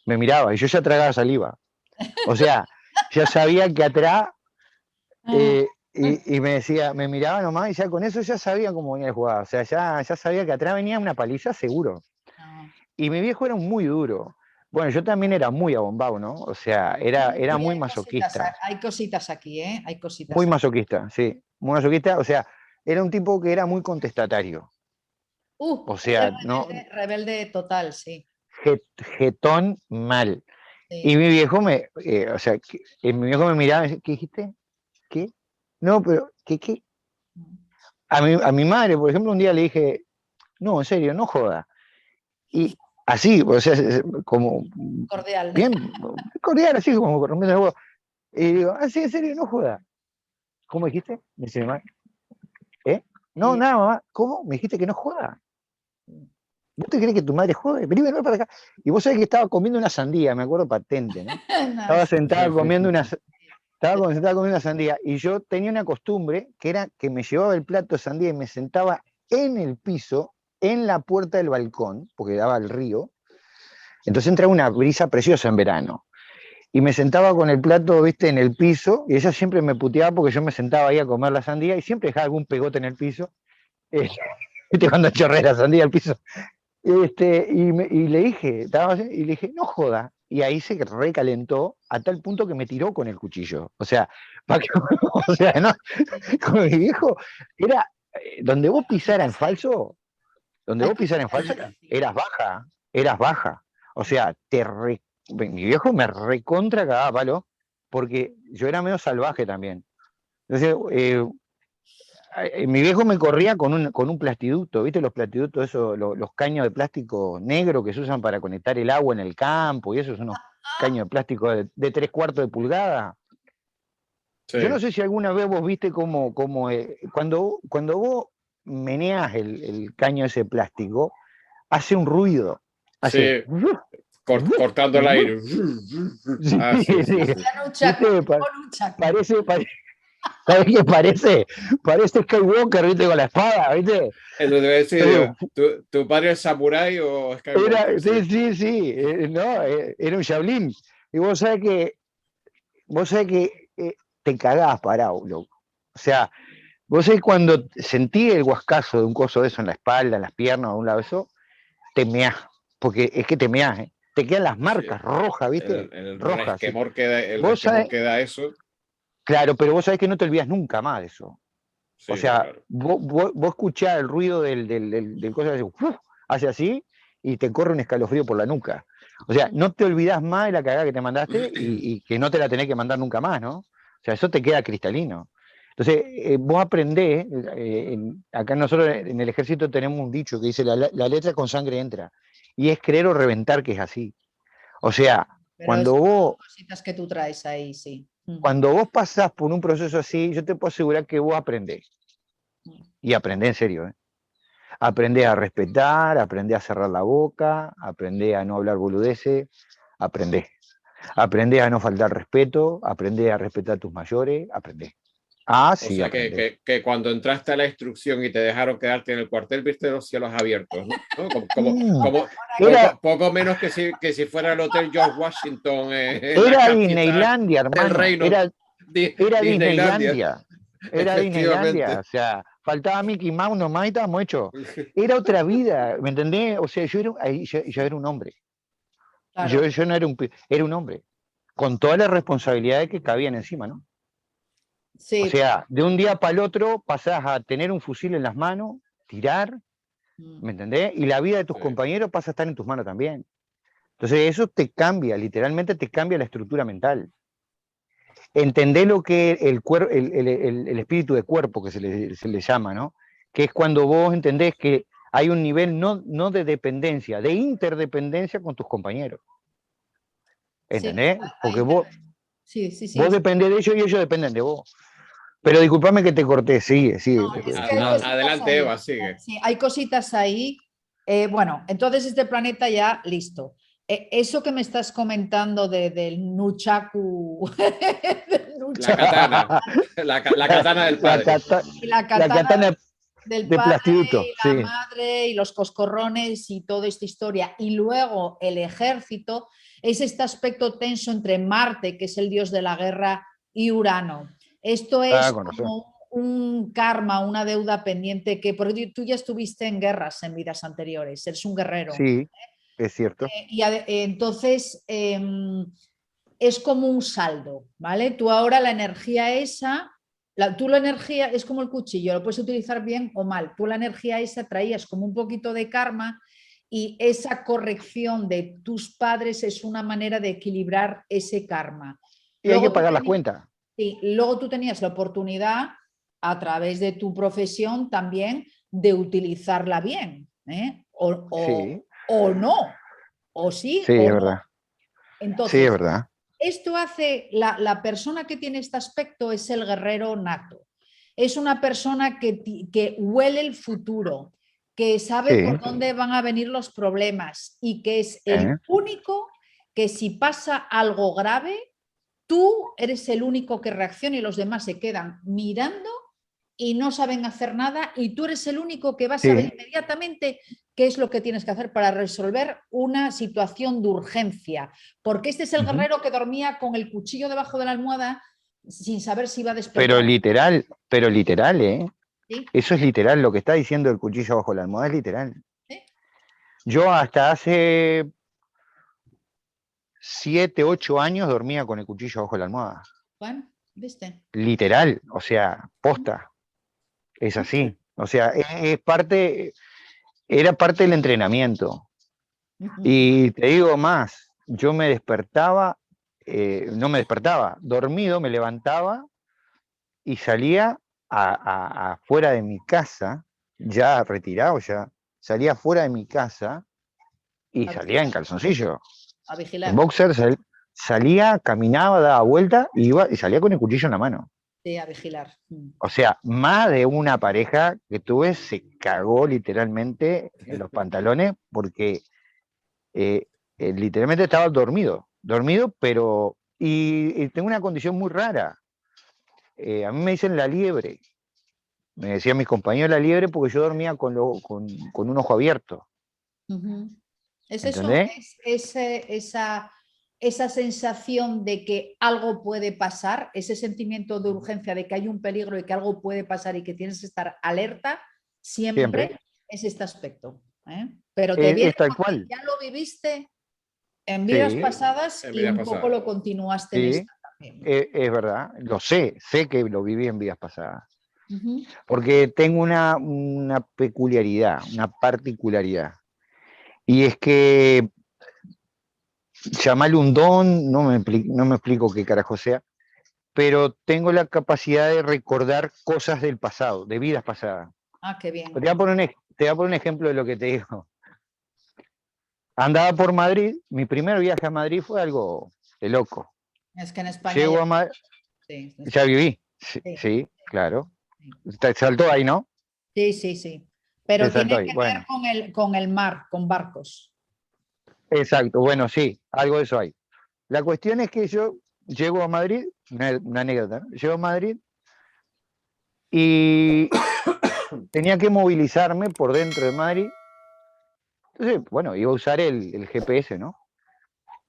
Me miraba y yo ya tragaba saliva. O sea, ya sabía que atrás, cabeza. y me decía, me miraba nomás y ya con eso ya sabía cómo venía a jugar. O sea, ya sabía que atrás venía una paliza seguro. No. Y mi viejo era muy duro. Bueno, yo también era muy abombado, ¿no? O sea, era Sí, muy masoquista. hay cositas aquí, ¿eh? Hay Muy cositas aquí. masoquista, sí. Muy masoquista. O sea, era un tipo que era muy contestatario. O Eres sea, no, rebelde, rebelde total, sí. jetón mal. Y Sí. mi viejo o sea, mi viejo me miraba y me decía, ¿qué dijiste? ¿Qué? No, pero, ¿qué? A mi madre, por ejemplo, un día le dije, no, en serio, no joda. Y así, o sea, como Cordial. bien cordial, así como rompiendo el huevo. Y digo, sí, en serio, no joda. ¿Cómo dijiste? Me dice mi mamá, ¿eh? No, Y- nada, mamá. ¿Cómo? Me dijiste que no joda. ¿Vos te crees que tu madre jode? Vení, ven para acá. Y vos sabés que estaba comiendo una sandía, me acuerdo patente, ¿no? No, Estaba sí, sentada comiendo sentada comiendo una sandía y yo tenía una costumbre que era que me llevaba el plato de sandía y me sentaba en el piso, en la puerta del balcón, porque daba al río. Entonces entraba una brisa preciosa en verano. Y me sentaba con el plato, viste, en el piso, y ella siempre me puteaba porque yo me sentaba ahí a comer la sandía y siempre dejaba algún pegote en el piso. Eh, ¿viste? Cuando chorrea la sandía al piso. Y le dije, no joda. Y ahí se recalentó a tal punto que me tiró con el cuchillo. O sea, o sea, no, con mi viejo, era, donde vos pisaras en falso, eras baja. O sea, mi viejo me recontra cagaba a palo, porque yo era medio salvaje también. Entonces, mi viejo me corría con un plastiducto, ¿viste? Los plastiductos, esos, los caños de plástico negro que se usan para conectar el agua en el campo, y esos son unos caños de plástico de 3/4 de pulgada. Sí. Yo no sé si alguna vez vos viste cuando vos meneás el caño ese plástico, hace un ruido. Hace, Sí, cortando el aire. Ah, sí, sí, sí. Parece, ¿sabes qué parece? Parece Skywalker, ¿viste? Con la espada, ¿viste? Eso debe decir, ¿tu padre es samurái o Skywalker? Sí, no, era un Shaolin. Y vos sabés que te cagás parado, loco. O sea, vos sabés cuando sentí el guascazo de un coso de eso en la espalda, en las piernas, a un lado de eso, te meás, porque es que te meás, ¿eh? Te quedan las marcas rojas, ¿viste? El Rojas. resquemor que da, eso. Claro, pero vos sabés que no te olvidas nunca más de eso. Sí, O sea, claro. vos escuchás el ruido del coso, hace así, y te corre un escalofrío por la nuca. O sea, no te olvidás más de la cagada que te mandaste y que no te la tenés que mandar nunca más, ¿no? O sea, eso te queda cristalino. Entonces, vos aprendés, acá nosotros en el ejército tenemos un dicho que dice, la letra con sangre entra. Y es creer o reventar que es así. O sea, Pero cuando vos... cositas que tú traes ahí, sí. Cuando vos pasás por un proceso así, yo te puedo asegurar que vos aprendés. Y aprendés en serio, ¿eh? Aprendés a respetar, aprendés a cerrar la boca, aprendés a no hablar boludeces, aprendés. Aprendés a no faltar respeto, aprendés a respetar a tus mayores, aprendés. O Sí, sea, aprendés. que cuando entraste a la instrucción y te dejaron quedarte en el cuartel, viste los cielos abiertos, ¿no? Poco menos que si fuera el Hotel George Washington en la Era capital Disneylandia, del hermano. reino. Era Disneylandia. Disneylandia. Era Disneylandia. Efectivamente. O sea, faltaba Mickey Mouse nomás y estábamos hechos. Era otra vida, ¿me entendés? O sea, yo era un hombre. Claro. Yo no era era un hombre. Con todas las responsabilidades que cabían encima, ¿no? Sí. O sea, de un día para el otro pasás a tener un fusil en las manos, tirar, ¿me entendés? Y la vida de tus compañeros pasa a estar en tus manos también. Entonces eso te cambia, literalmente te cambia la estructura mental. Entendés lo que el espíritu de cuerpo que se le llama, ¿no? Que es cuando vos entendés que hay un nivel no de dependencia, de interdependencia con tus compañeros. ¿Entendés? Porque vos dependés de ellos y ellos dependen de vos. Pero discúlpame que te corté, sigue. Adelante, Eva, sigue. Sí, hay cositas ahí. Bueno, entonces este planeta ya listo. Eso que me estás comentando del Nunchaku. La katana. La katana del padre. La katana del de padre plastiduto, y la madre y los coscorrones y toda esta historia. Y luego el ejército es este aspecto tenso entre Marte, que es el dios de la guerra, y Urano. Esto es como un karma, una deuda pendiente que, porque tú ya estuviste en guerras en vidas anteriores, eres un guerrero. Sí, es cierto. Entonces es como un saldo, ¿vale? Tú ahora la energía esa, tú la energía es como el cuchillo, lo puedes utilizar bien o mal. Tú la energía esa traías como un poquito de karma y esa corrección de tus padres es una manera de equilibrar ese karma. Y luego hay que pagar las cuentas. Sí, luego tú tenías la oportunidad a través de tu profesión también de utilizarla bien, ¿eh? O no, o sí, sí, o es no. verdad. Entonces, sí, es verdad. Esto hace, la persona que tiene este aspecto es el guerrero nato. Es una persona que huele el futuro, que sabe por dónde van a venir los problemas y que es el único que si pasa algo grave, tú eres el único que reacciona y los demás se quedan mirando y no saben hacer nada y tú eres el único que va a saber inmediatamente qué es lo que tienes que hacer para resolver una situación de urgencia. Porque este es el guerrero que dormía con el cuchillo debajo de la almohada sin saber si iba a despertar. Pero literal, ¿eh? Sí, Eso es literal, lo que está diciendo el cuchillo bajo la almohada es literal. sí. Yo hasta hace 7, 8 años dormía con el cuchillo bajo la almohada. Bueno, ¿viste? Literal, o sea, posta, es así. O sea, es parte, era parte del entrenamiento. Ujú. Y te digo más, yo me despertaba, no me despertaba, dormido, me levantaba y salía afuera de mi casa, ya retirado ya, salía fuera de mi casa y A salía en vigilar, calzoncillo. a En vigilar. boxer salía, caminaba, daba vuelta y salía con el cuchillo en la mano. Sí, a vigilar. Mm. O sea, más de una pareja que tuve se cagó literalmente en los pantalones porque eh, literalmente estaba dormido, pero... Y tengo una condición muy rara. A mí me dicen la liebre. Me decían mis compañeros la liebre porque yo dormía con un ojo abierto. Ujú. Es eso, ¿Entendés? esa sensación de que algo puede pasar, ese sentimiento de urgencia de que hay un peligro y que algo puede pasar y que tienes que estar alerta, Siempre. siempre es este aspecto. ¿Eh? Pero te viene Es tal porque cual. ya lo viviste en vidas Sí, pasadas En y vida un poco pasada. lo continuaste en sí, esta también. es verdad. Lo sé que lo viví en vidas pasadas. Ujú. Porque tengo una peculiaridad, una particularidad. Y es que llamarle un don, no me explico qué carajo sea, pero tengo la capacidad de recordar cosas del pasado, de vidas pasadas. Ah, qué Te bien. voy a poner te voy a poner un ejemplo de lo que te digo. Andaba por Madrid, mi primer viaje a Madrid fue algo de loco. Es que en España ya, Llego a Madrid, sí, en ya España, viví, sí, sí, sí, claro. sí. Te saltó ahí, ¿no? Sí, sí, sí. Te Pero saltó tiene ahí. que ver Bueno, con el mar, con barcos. exacto, bueno, sí, algo de eso hay. La cuestión es que yo llego a Madrid, una anécdota, ¿no? Llego a Madrid y tenía que movilizarme por dentro de Madrid. Entonces, bueno, iba a usar el GPS, ¿no?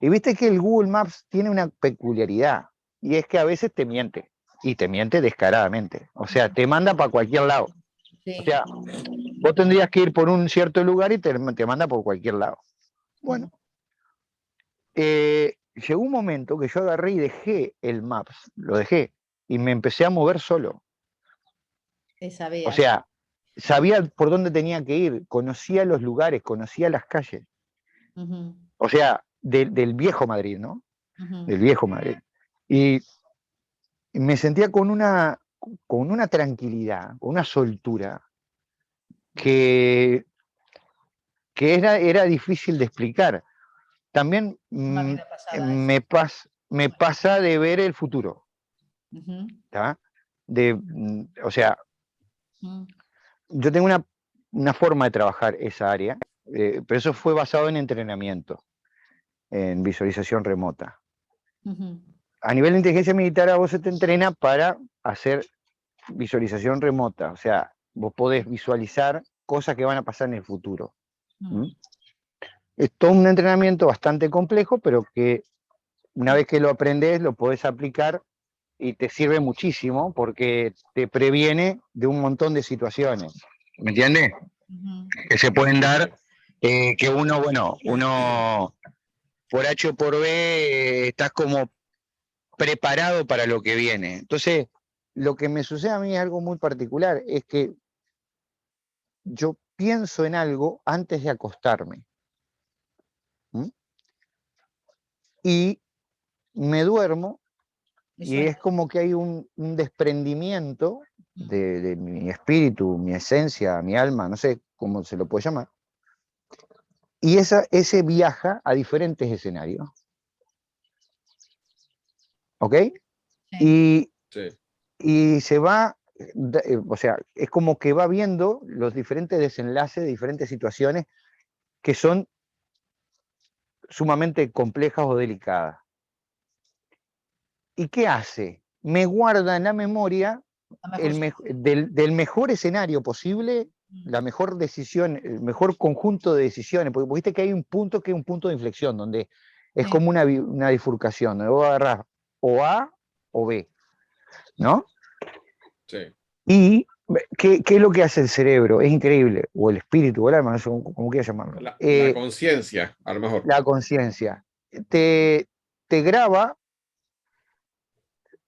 Y viste que el Google Maps tiene una peculiaridad, y es que a veces te miente, y te miente descaradamente. O sea, te manda para cualquier lado. O Sí. sea, vos tendrías que ir por un cierto lugar y te manda por cualquier lado. Ujú. Bueno, llegó un momento que yo agarré y dejé el Maps, lo dejé, y me empecé a mover solo. Sí, O sabías. sea, sabía por dónde tenía que ir, conocía los lugares, conocía las calles. Ujú, O sea, del viejo Madrid, ¿no? ujú. Del viejo Madrid. Y me sentía con una tranquilidad, con una soltura que, que era difícil de explicar. También Una vida pasada es. me pasa de ver el futuro, Ujú, ¿tá? O sea, ujú, yo tengo una forma de trabajar esa área, pero eso fue basado en entrenamiento, en visualización remota. ujú, A nivel de inteligencia militar, a vos se te entrena para hacer visualización remota, o sea, vos podés visualizar cosas que van a pasar en el futuro. ¿Mm? ujú. Es todo un entrenamiento bastante complejo, pero que una vez que lo aprendes, lo podés aplicar y te sirve muchísimo porque te previene de un montón de situaciones. ¿Me entiendes? Ujú. Que se pueden dar, que uno por H o por B estás como preparado para lo que viene. Entonces, lo que me sucede a mí es algo muy particular, es que yo pienso en algo antes de acostarme. ¿M? Y me duermo Y y es sueñas. como que hay un desprendimiento Mm. de mi espíritu, mi esencia, mi alma, no sé cómo se lo puede llamar. Y ese viaja a diferentes escenarios. ¿Ok? Sí. Y, Sí. y se va, o sea, es como que va viendo los diferentes desenlaces de diferentes situaciones que son sumamente complejas o delicadas. ¿Y qué hace? Me guarda en la memoria La mejor del mejor escenario posible, solución. la mejor decisión, el mejor conjunto de decisiones, porque viste que hay un punto que es un punto de inflexión, donde es Sí. como una bifurcación, donde vos agarrás o A o B, ¿no? Sí. Y ¿Qué es lo que hace el cerebro? Es increíble, o el espíritu, o el alma, no sé cómo quieras llamarlo. La conciencia, a lo mejor. La conciencia. Te graba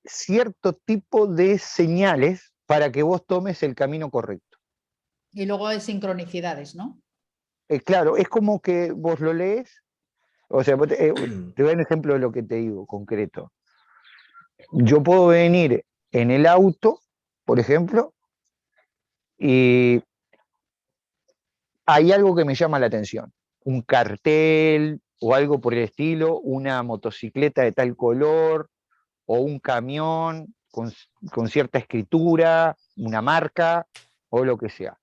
cierto tipo de señales para que vos tomes el camino correcto. Y luego hay sincronicidades, ¿no? Claro, es como que vos lo lees, o sea, te voy a dar un ejemplo de lo que te digo, concreto. Yo puedo venir en el auto, por ejemplo, y hay algo que me llama la atención. Un cartel o algo por el estilo, una motocicleta de tal color, o un camión con cierta escritura, una marca o lo que sea.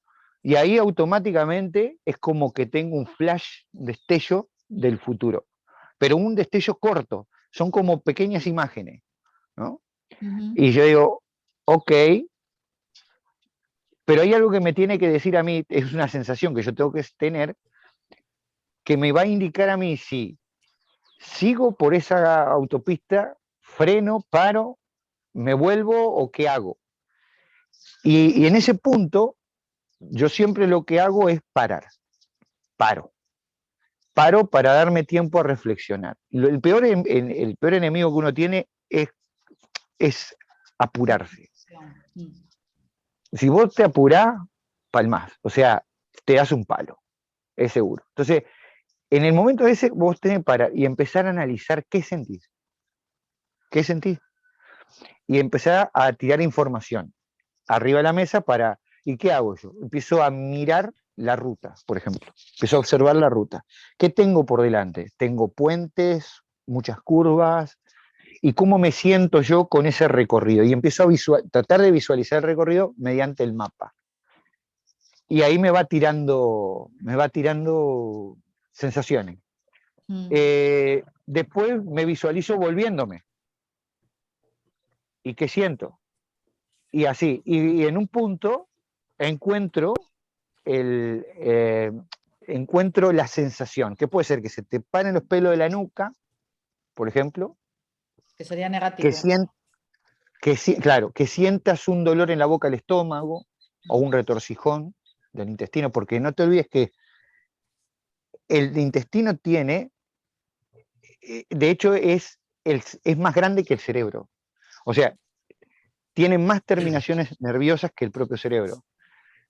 Y ahí automáticamente es como que tengo un flash, destello del futuro, pero un destello corto, son como pequeñas imágenes, ¿no? Y yo digo, ok, pero hay algo que me tiene que decir a mí, es una sensación que yo tengo que tener, que me va a indicar a mí si sigo por esa autopista, freno, paro, me vuelvo o qué hago. Y en ese punto, yo siempre lo que hago es parar, paro para darme tiempo a reflexionar. El peor enemigo que uno tiene es apurarse. Si vos te apurás, palmás, o sea, te das un palo, es seguro. Entonces, en el momento ese, vos tenés que parar y empezar a analizar qué sentís. ¿Qué sentís? Y empezar a tirar información arriba de la mesa para... ¿Y qué hago yo? Empiezo a mirar la ruta, por ejemplo. Empiezo a observar la ruta. ¿Qué tengo por delante? Tengo puentes, muchas curvas, y cómo me siento yo con ese recorrido. Y empiezo a tratar de visualizar el recorrido mediante el mapa. Y ahí me va tirando sensaciones. Después me visualizo volviéndome. ¿Y qué siento? Y así. Y en un punto encuentro encuentro la sensación, que puede ser que se te paren los pelos de la nuca, por ejemplo. Que sería negativo. Claro, que sientas un dolor en la boca del estómago o un retorcijón del intestino, porque no te olvides que el intestino tiene, de hecho es más grande que el cerebro. O sea, tiene más terminaciones nerviosas que el propio cerebro.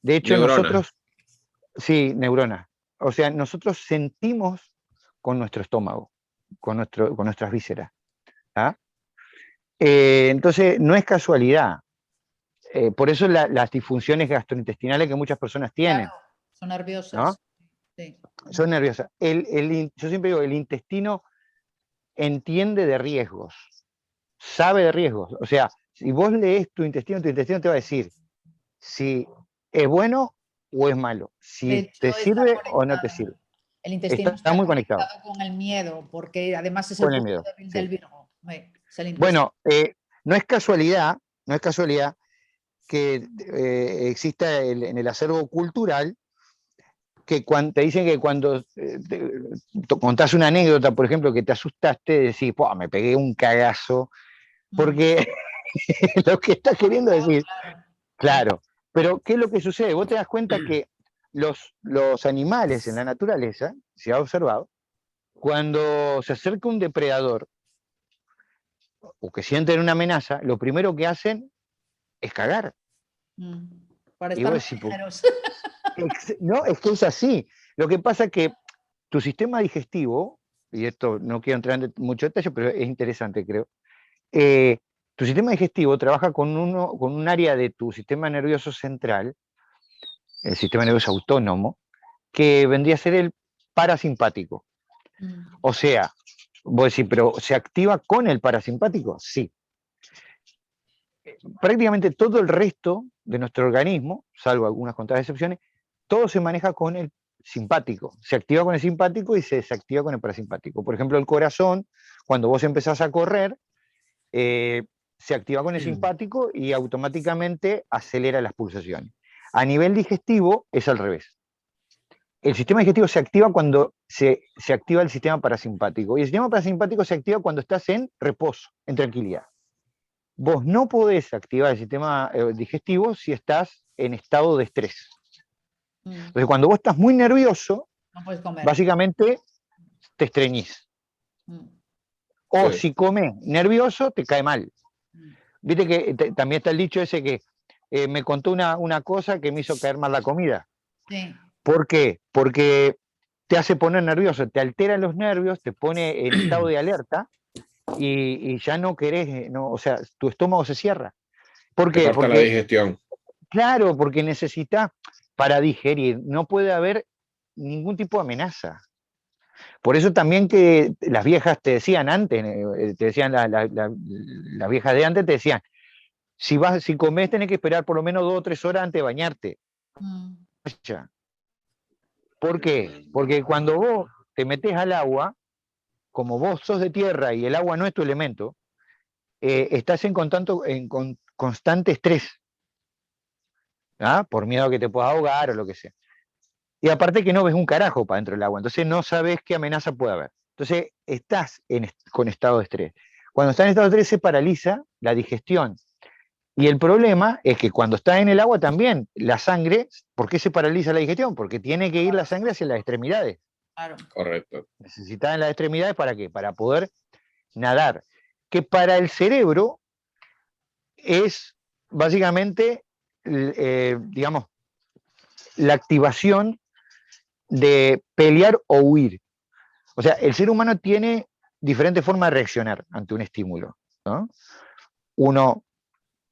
De hecho, nosotros, sí, neuronas. O sea, nosotros sentimos con nuestro estómago, con nuestras vísceras. ¿Ah? Entonces, no es casualidad. Por eso las disfunciones gastrointestinales que muchas personas tienen. Claro, son nerviosas. ¿No? Sí. Son nerviosas. Yo siempre digo, el intestino entiende de riesgos, sabe de riesgos. O sea, si vos lees tu intestino te va a decir si es bueno o es malo, si te sirve o no te sirve. El intestino está muy conectado con el miedo, porque además es con el el punto miedo, débil sí. del Virgo. Bueno, no es casualidad que exista en el acervo cultural que te dicen que cuando contás una anécdota, por ejemplo, que te asustaste, decís, me pegué un cagazo, porque lo que estás queriendo decir, claro, pero ¿qué es lo que sucede? Vos te das cuenta que los animales en la naturaleza, se ha observado, cuando se acerca un depredador o que sienten una amenaza, lo primero que hacen es cagar. Para Y estar vos más decís, ligeros. no, es que es así. Lo que pasa es que tu sistema digestivo, y esto no quiero entrar en mucho detalle, pero es interesante, creo. Tu sistema digestivo trabaja con un área de tu sistema nervioso central, el sistema nervioso autónomo, que vendría a ser el parasimpático. O sea, vos decís, ¿pero se activa con el parasimpático? Sí. Prácticamente todo el resto de nuestro organismo, salvo algunas contadas excepciones, todo se maneja con el simpático. Se activa con el simpático y se desactiva con el parasimpático. Por ejemplo, el corazón, cuando vos empezás a correr, se activa con el simpático y automáticamente acelera las pulsaciones. A nivel digestivo es al revés. El sistema digestivo se activa cuando se activa el sistema parasimpático. Y el sistema parasimpático se activa cuando estás en reposo, en tranquilidad. Vos no podés activar el sistema digestivo si estás en estado de estrés. Mm. Entonces, cuando vos estás muy nervioso, No puedes comer. básicamente te estreñís. Mm. O Sí. si comes nervioso, te cae mal. Mm. Viste que también está el dicho ese que me contó una cosa que me hizo caer mal la comida. Sí. ¿Por qué? Porque te hace poner nervioso, te altera los nervios, te pone en estado de alerta y ya no querés, no, o sea, tu estómago se cierra. ¿Por Te qué? corta la Porque, digestión. claro, porque necesitas, para digerir, no puede haber ningún tipo de amenaza. Por eso también que las viejas te decían antes, te decían las viejas de antes, te decían, si comés tenés que esperar por lo menos 2 o 3 horas antes de bañarte. Mm. Ya. ¿Por qué? Porque cuando vos te metés al agua, como vos sos de tierra y el agua no es tu elemento, estás en constante estrés, ¿ah? Por miedo a que te puedas ahogar o lo que sea. Y aparte que no ves un carajo para dentro del agua, entonces no sabes qué amenaza puede haber. Entonces estás con estado de estrés. Cuando estás en estado de estrés se paraliza la digestión. Y el problema es que cuando estás en el agua también, la sangre, ¿por qué se paraliza la digestión? Porque tiene que ir la sangre hacia las extremidades. Claro. Correcto. Necesitas en las extremidades ¿para qué? Para poder nadar. Que para el cerebro es básicamente, digamos, la activación de pelear o huir. O sea, el ser humano tiene diferentes formas de reaccionar ante un estímulo, ¿no? Uno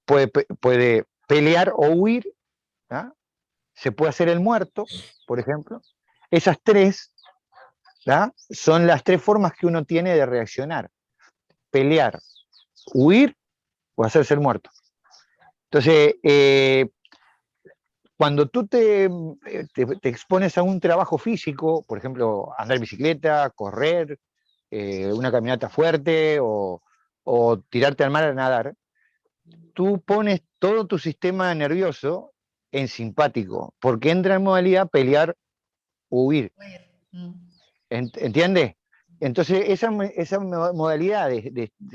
puede pelear o huir, ¿no? Se puede hacer el muerto, por ejemplo. Esas tres, ¿no? Son las 3 formas que uno tiene de reaccionar. Pelear, huir o hacerse el muerto. Entonces, cuando tú te expones a un trabajo físico, por ejemplo, andar en bicicleta, correr, una caminata fuerte o tirarte al mar a nadar, tú pones todo tu sistema nervioso en simpático, porque entra en modalidad pelear o huir. Mm. ¿Entiendes? Entonces, esa modalidad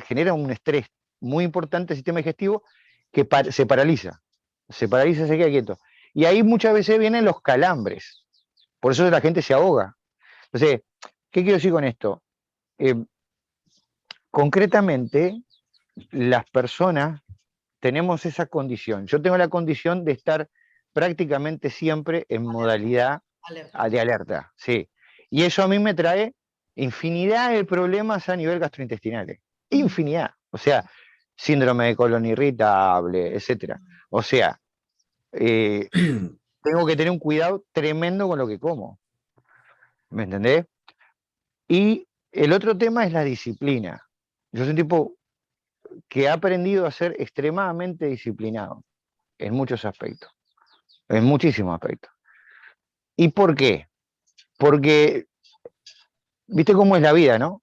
genera un estrés muy importante al sistema digestivo que se paraliza. Se paraliza, se queda quieto. Y ahí muchas veces vienen los calambres. Por eso la gente se ahoga. Entonces, ¿qué quiero decir con esto? Concretamente, las personas tenemos esa condición. Yo tengo la condición de estar prácticamente siempre en modalidad Alerta. de alerta, sí. Y eso a mí me trae infinidad de problemas a nivel gastrointestinal. Infinidad. O sea, síndrome de colon irritable, etcétera. O sea, tengo que tener un cuidado tremendo con lo que como. ¿Me entendés? Y el otro tema es la disciplina. Yo soy un tipo que ha aprendido a ser extremadamente disciplinado en muchos aspectos, en muchísimos aspectos. ¿Y por qué? Porque, viste cómo es la vida, ¿no?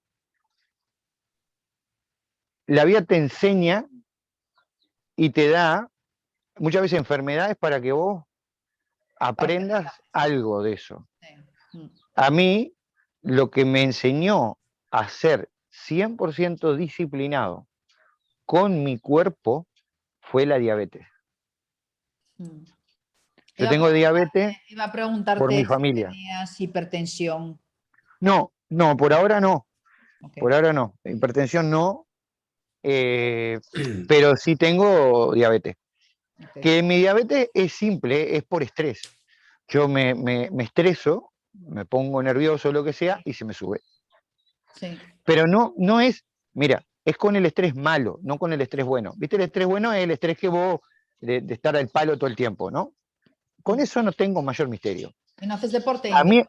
La vida te enseña y te da muchas veces enfermedades para que vos aprendas algo de eso. Sí. Mm. A mí, lo que me enseñó a ser 100% disciplinado con mi cuerpo fue la diabetes. Mm. Yo tengo diabetes Iba a por preguntarte mi si familia. tenías hipertensión. No, por ahora no. Okay. Por ahora no. Hipertensión no, pero sí tengo diabetes. Okay. Que mi diabetes es simple, es por estrés. Yo me estreso, me pongo nervioso, lo que sea, y se me sube. Sí. Pero no es, mira, es con el estrés malo, no con el estrés bueno. ¿Viste? El estrés bueno es el estrés que vos, de estar al palo todo el tiempo, ¿no? Con eso no tengo mayor misterio. ¿Y no haces deporte? A mí,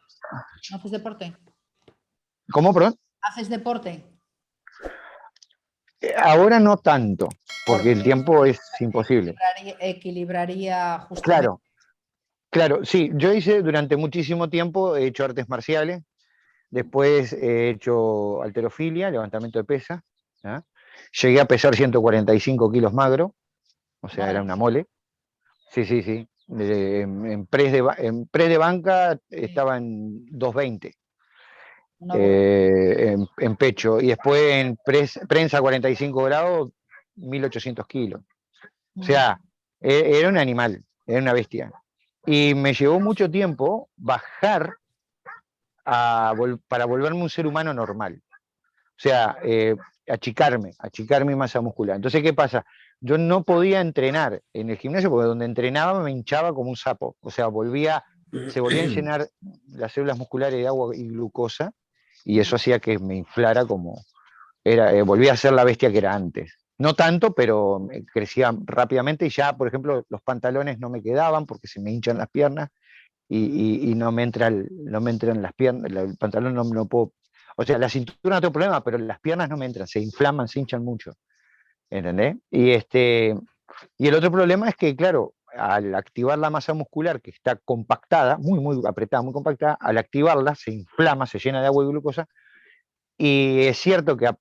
¿No haces deporte? ¿cómo, perdón? ¿Haces deporte? Ahora no tanto, porque el Porque tiempo es imposible. equilibraría justamente. Claro, claro, sí, yo hice durante muchísimo tiempo, he hecho artes marciales, después he hecho halterofilia, levantamiento de pesas, ¿ah? Llegué a pesar 145 kilos magro, o sea, era Vale. una mole. Sí, sí, sí. En press de banca estaba en 220 Una burrada. en pecho, y después en prensa 45 grados, 1800 kilos. O sea, era un animal. era una bestia. Y me llevó mucho tiempo bajar para volverme un ser humano normal. O sea, achicar mi masa muscular. Entonces, ¿qué pasa? Yo no podía entrenar en el gimnasio porque donde entrenaba me hinchaba como un sapo. O sea, se volvían a llenar las células musculares de agua y glucosa y eso hacía que me inflara volvía a ser la bestia que era antes. No tanto, pero crecía rápidamente y ya, por ejemplo, los pantalones no me quedaban porque se me hinchan las piernas y no me entran las piernas, el pantalón no puedo, o sea, la cintura no tengo problema, pero las piernas no me entran, se inflaman, se hinchan mucho, ¿entendés? Y el otro problema es que, claro, al activar la masa muscular que está compactada, muy apretada, muy compactada, al activarla se inflama, se llena de agua y glucosa, y es cierto que a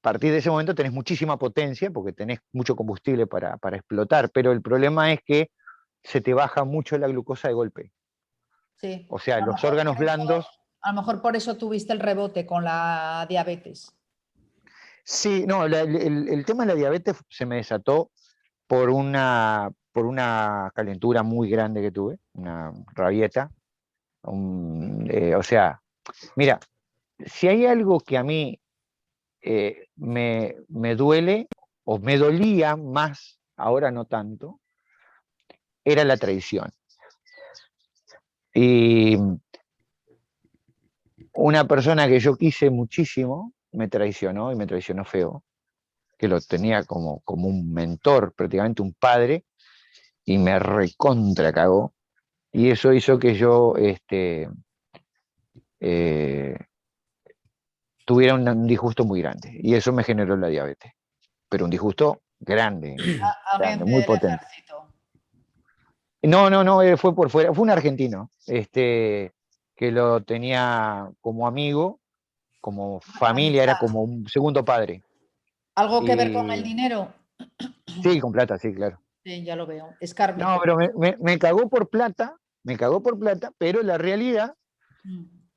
partir de ese momento tenés muchísima potencia, porque tenés mucho combustible para explotar, pero el problema es que se te baja mucho la glucosa de golpe. Sí. O sea, los órganos blandos. A lo mejor por eso tuviste el rebote con la diabetes. Sí, no, el tema de la diabetes se me desató por una calentura muy grande que tuve, una rabieta. O sea, mira, si hay algo que a mí me duele o me dolía más, ahora no tanto, era la traición. Y una persona que yo quise muchísimo me traicionó y me traicionó feo, que lo tenía como un mentor, prácticamente un padre, y me recontra cagó. Y eso hizo que yo eh, tuviera un disgusto muy grande. Y eso me generó la diabetes. Pero un disgusto grande, Alguien grande, muy del potente. ejército. No, fue por fuera, fue un argentino, que lo tenía como amigo, como familia, era Amistad. como un segundo padre. ¿Algo que ver con el Y dinero? sí, con plata, sí, claro. Sí, ya lo veo. Es No, kármico. pero me cagó por plata, pero la realidad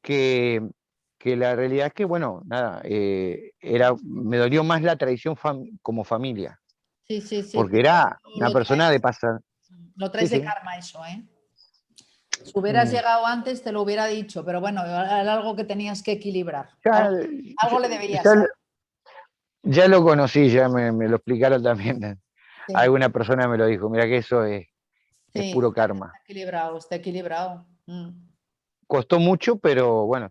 que, que la realidad es que, bueno, nada, me dolió más la traición como familia, Sí, sí, sí, porque pero era eso una persona de pasar. lo Sí, traes de sí. karma eso, ¿eh? Si hubieras Mm. llegado antes, te lo hubiera dicho, pero bueno, era algo que tenías que equilibrar. Ya, Algo le deberías ya, saber. ya lo conocí, ya me lo explicaron también. Sí, Alguna persona me lo dijo, mira que eso es sí, puro karma. está equilibrado, está equilibrado. Costó mucho, pero bueno,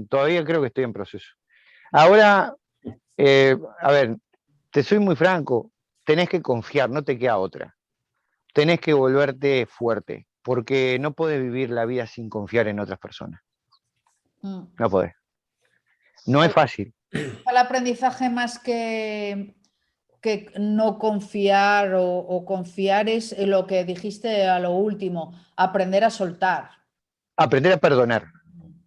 todavía creo que estoy en proceso. Ahora, a ver, te soy muy franco, tenés que confiar, no te queda otra. Tenés que volverte fuerte, porque no podés vivir la vida sin confiar en otras personas. Mm. No podés. No es fácil. El aprendizaje más que no confiar o confiar es lo que dijiste a lo último, aprender a soltar, Aprender a perdonar.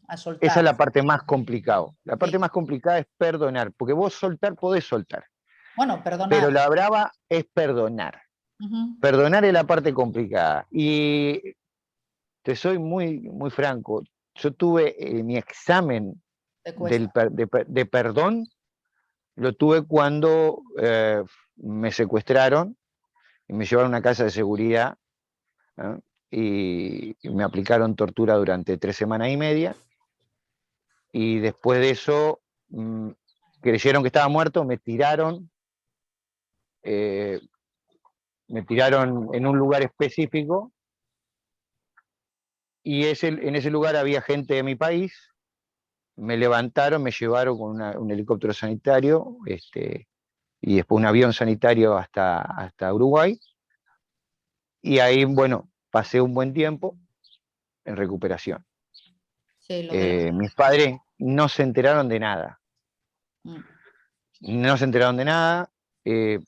a Esa soltar. es la parte más complicada. La parte Sí. más complicada es perdonar, porque vos soltar podés soltar, Bueno, perdonar. pero la brava es perdonar. Ujú. Perdonar es la parte complicada. Y te soy muy franco, yo tuve mi examen Te cuesta. de perdón, lo tuve cuando me secuestraron y me llevaron a una casa de seguridad, ¿no? Y me aplicaron tortura durante 3 semanas y media y después de eso creyeron que estaba muerto, eh, me tiraron en un lugar específico y en ese lugar había gente de mi país, me levantaron, me llevaron con un helicóptero sanitario y después un avión sanitario hasta Uruguay y ahí, bueno, pasé un buen tiempo en recuperación. Sí, lo de la... Mis padres no se enteraron de nada, Mm. no se enteraron de nada, eh,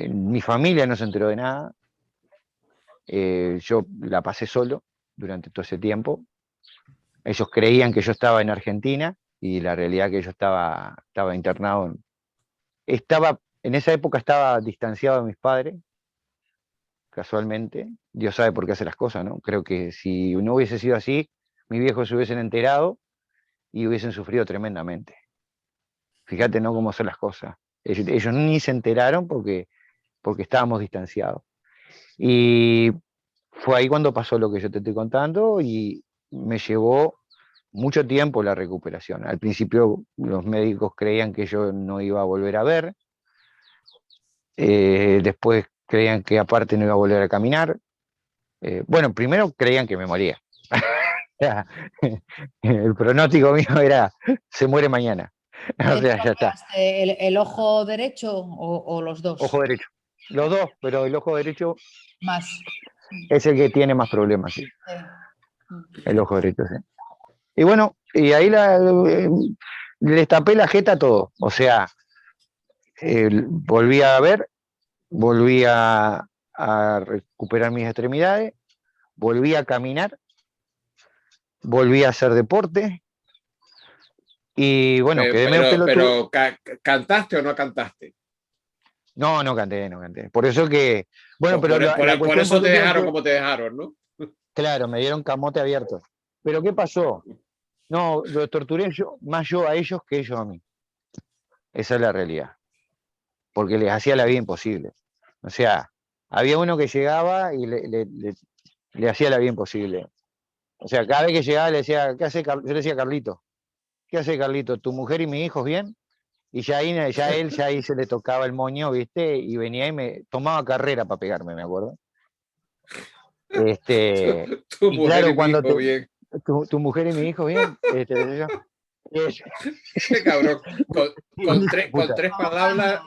mi familia no se enteró de nada, yo la pasé solo durante todo ese tiempo, ellos creían que yo estaba en Argentina y la realidad que yo estaba internado, en esa época estaba distanciado de mis padres, casualmente, Dios sabe por qué hace las cosas, ¿no? Creo que si no hubiese sido así, mis viejos se hubiesen enterado y hubiesen sufrido tremendamente. Fíjate, ¿no? Cómo son las cosas. Ellos ni se enteraron porque estábamos distanciados. Y fue ahí cuando pasó lo que yo te estoy contando y me llevó mucho tiempo la recuperación. Al principio los médicos creían que yo no iba a volver a ver, después creían que aparte no iba a volver a caminar. Bueno, primero creían que me moría. O sea, el pronóstico mío era, se muere mañana. ¿Qué O te sea, ya está. operaste? ¿El ojo derecho o los Ojo dos? derecho. Los dos, pero el ojo derecho Más. es el que tiene más problemas, sí. Sí. El ojo derecho, sí. Y bueno, y ahí les tapé la jeta a todo. O sea, volví a ver, volví a recuperar mis extremidades, volví a caminar, volví a hacer deporte y bueno, quedé medio pelotudo. Pero ¿cantaste o no cantaste? No, no canté, no canté. Por eso que, bueno, pero la Por cuestión eso te positiva dejaron fue, como te dejaron, ¿no? claro, me dieron camote abierto. Pero ¿qué pasó? No, los torturé más yo a ellos que ellos a mí. Esa es la realidad. Porque les hacía la vida imposible. O sea, había uno que llegaba y le hacía la vida imposible. O sea, cada vez que llegaba le decía, ¿qué hace Yo le decía, Carlito, ¿qué hace Carlito? ¿Tu mujer y mis hijos bien? Y ya ahí se le tocaba el moño, ¿viste? Y venía y me tomaba carrera para pegarme, me acuerdo. Tu Y mujer y claro, mi cuando hijo, bien. tu mujer y mi hijo bien, le decía yo, Qué cabrón. puta, Con tres palabras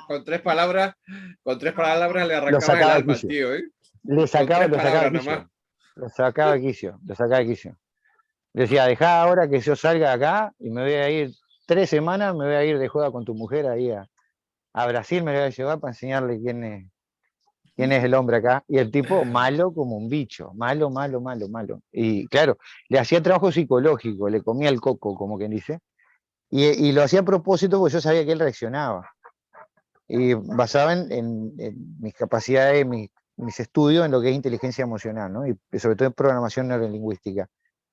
le lo arrancabas el sacaba de alma al quicio, tío, ¿eh? Con tres lo sacaba de palabras nomás. quicio, lo sacaba de quicio, lo sacaba de quicio. Decía, dejá ahora que yo salga de acá y me voy a ir 3 semanas, me voy a ir de joda con tu mujer ahí a Brasil, me voy a llevar para enseñarle quién es el hombre acá. Y el tipo malo como un bicho, malo, malo, malo, malo. Y claro, le hacía trabajo psicológico, le comía el coco, como quien dice, y lo hacía a propósito porque yo sabía que él reaccionaba. Y basaba en mis capacidades, mis estudios en lo que es inteligencia emocional, ¿no? Y sobre todo en programación neurolingüística.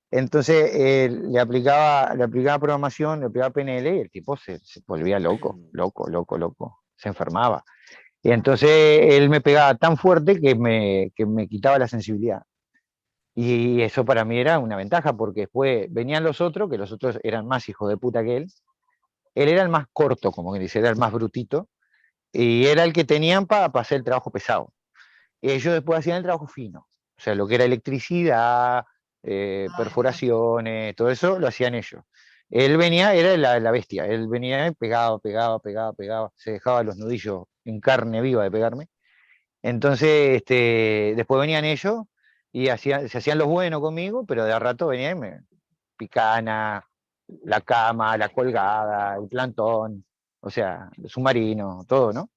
Entonces le aplicaba programación, le aplicaba PNL y el tipo se volvía loco, loco, loco, loco, se enfermaba. Y entonces él me pegaba tan fuerte que me quitaba la sensibilidad. Y eso para mí era una ventaja porque después venían los otros, que los otros eran más hijos de puta que él. Él era el más corto, como que dice, era el más brutito. Y era el que tenían para hacer el trabajo pesado. Ellos después hacían el trabajo fino. O sea, lo que era electricidad, perforaciones, todo eso lo hacían ellos. Él venía, era la bestia, él venía y pegaba, pegaba, pegaba, pegaba, se dejaba los nudillos en carne viva de pegarme. Entonces, después venían ellos y se hacían los buenos conmigo, pero de a rato venían y picana, la cama, la colgada, el plantón, o sea, el submarino, todo, ¿no?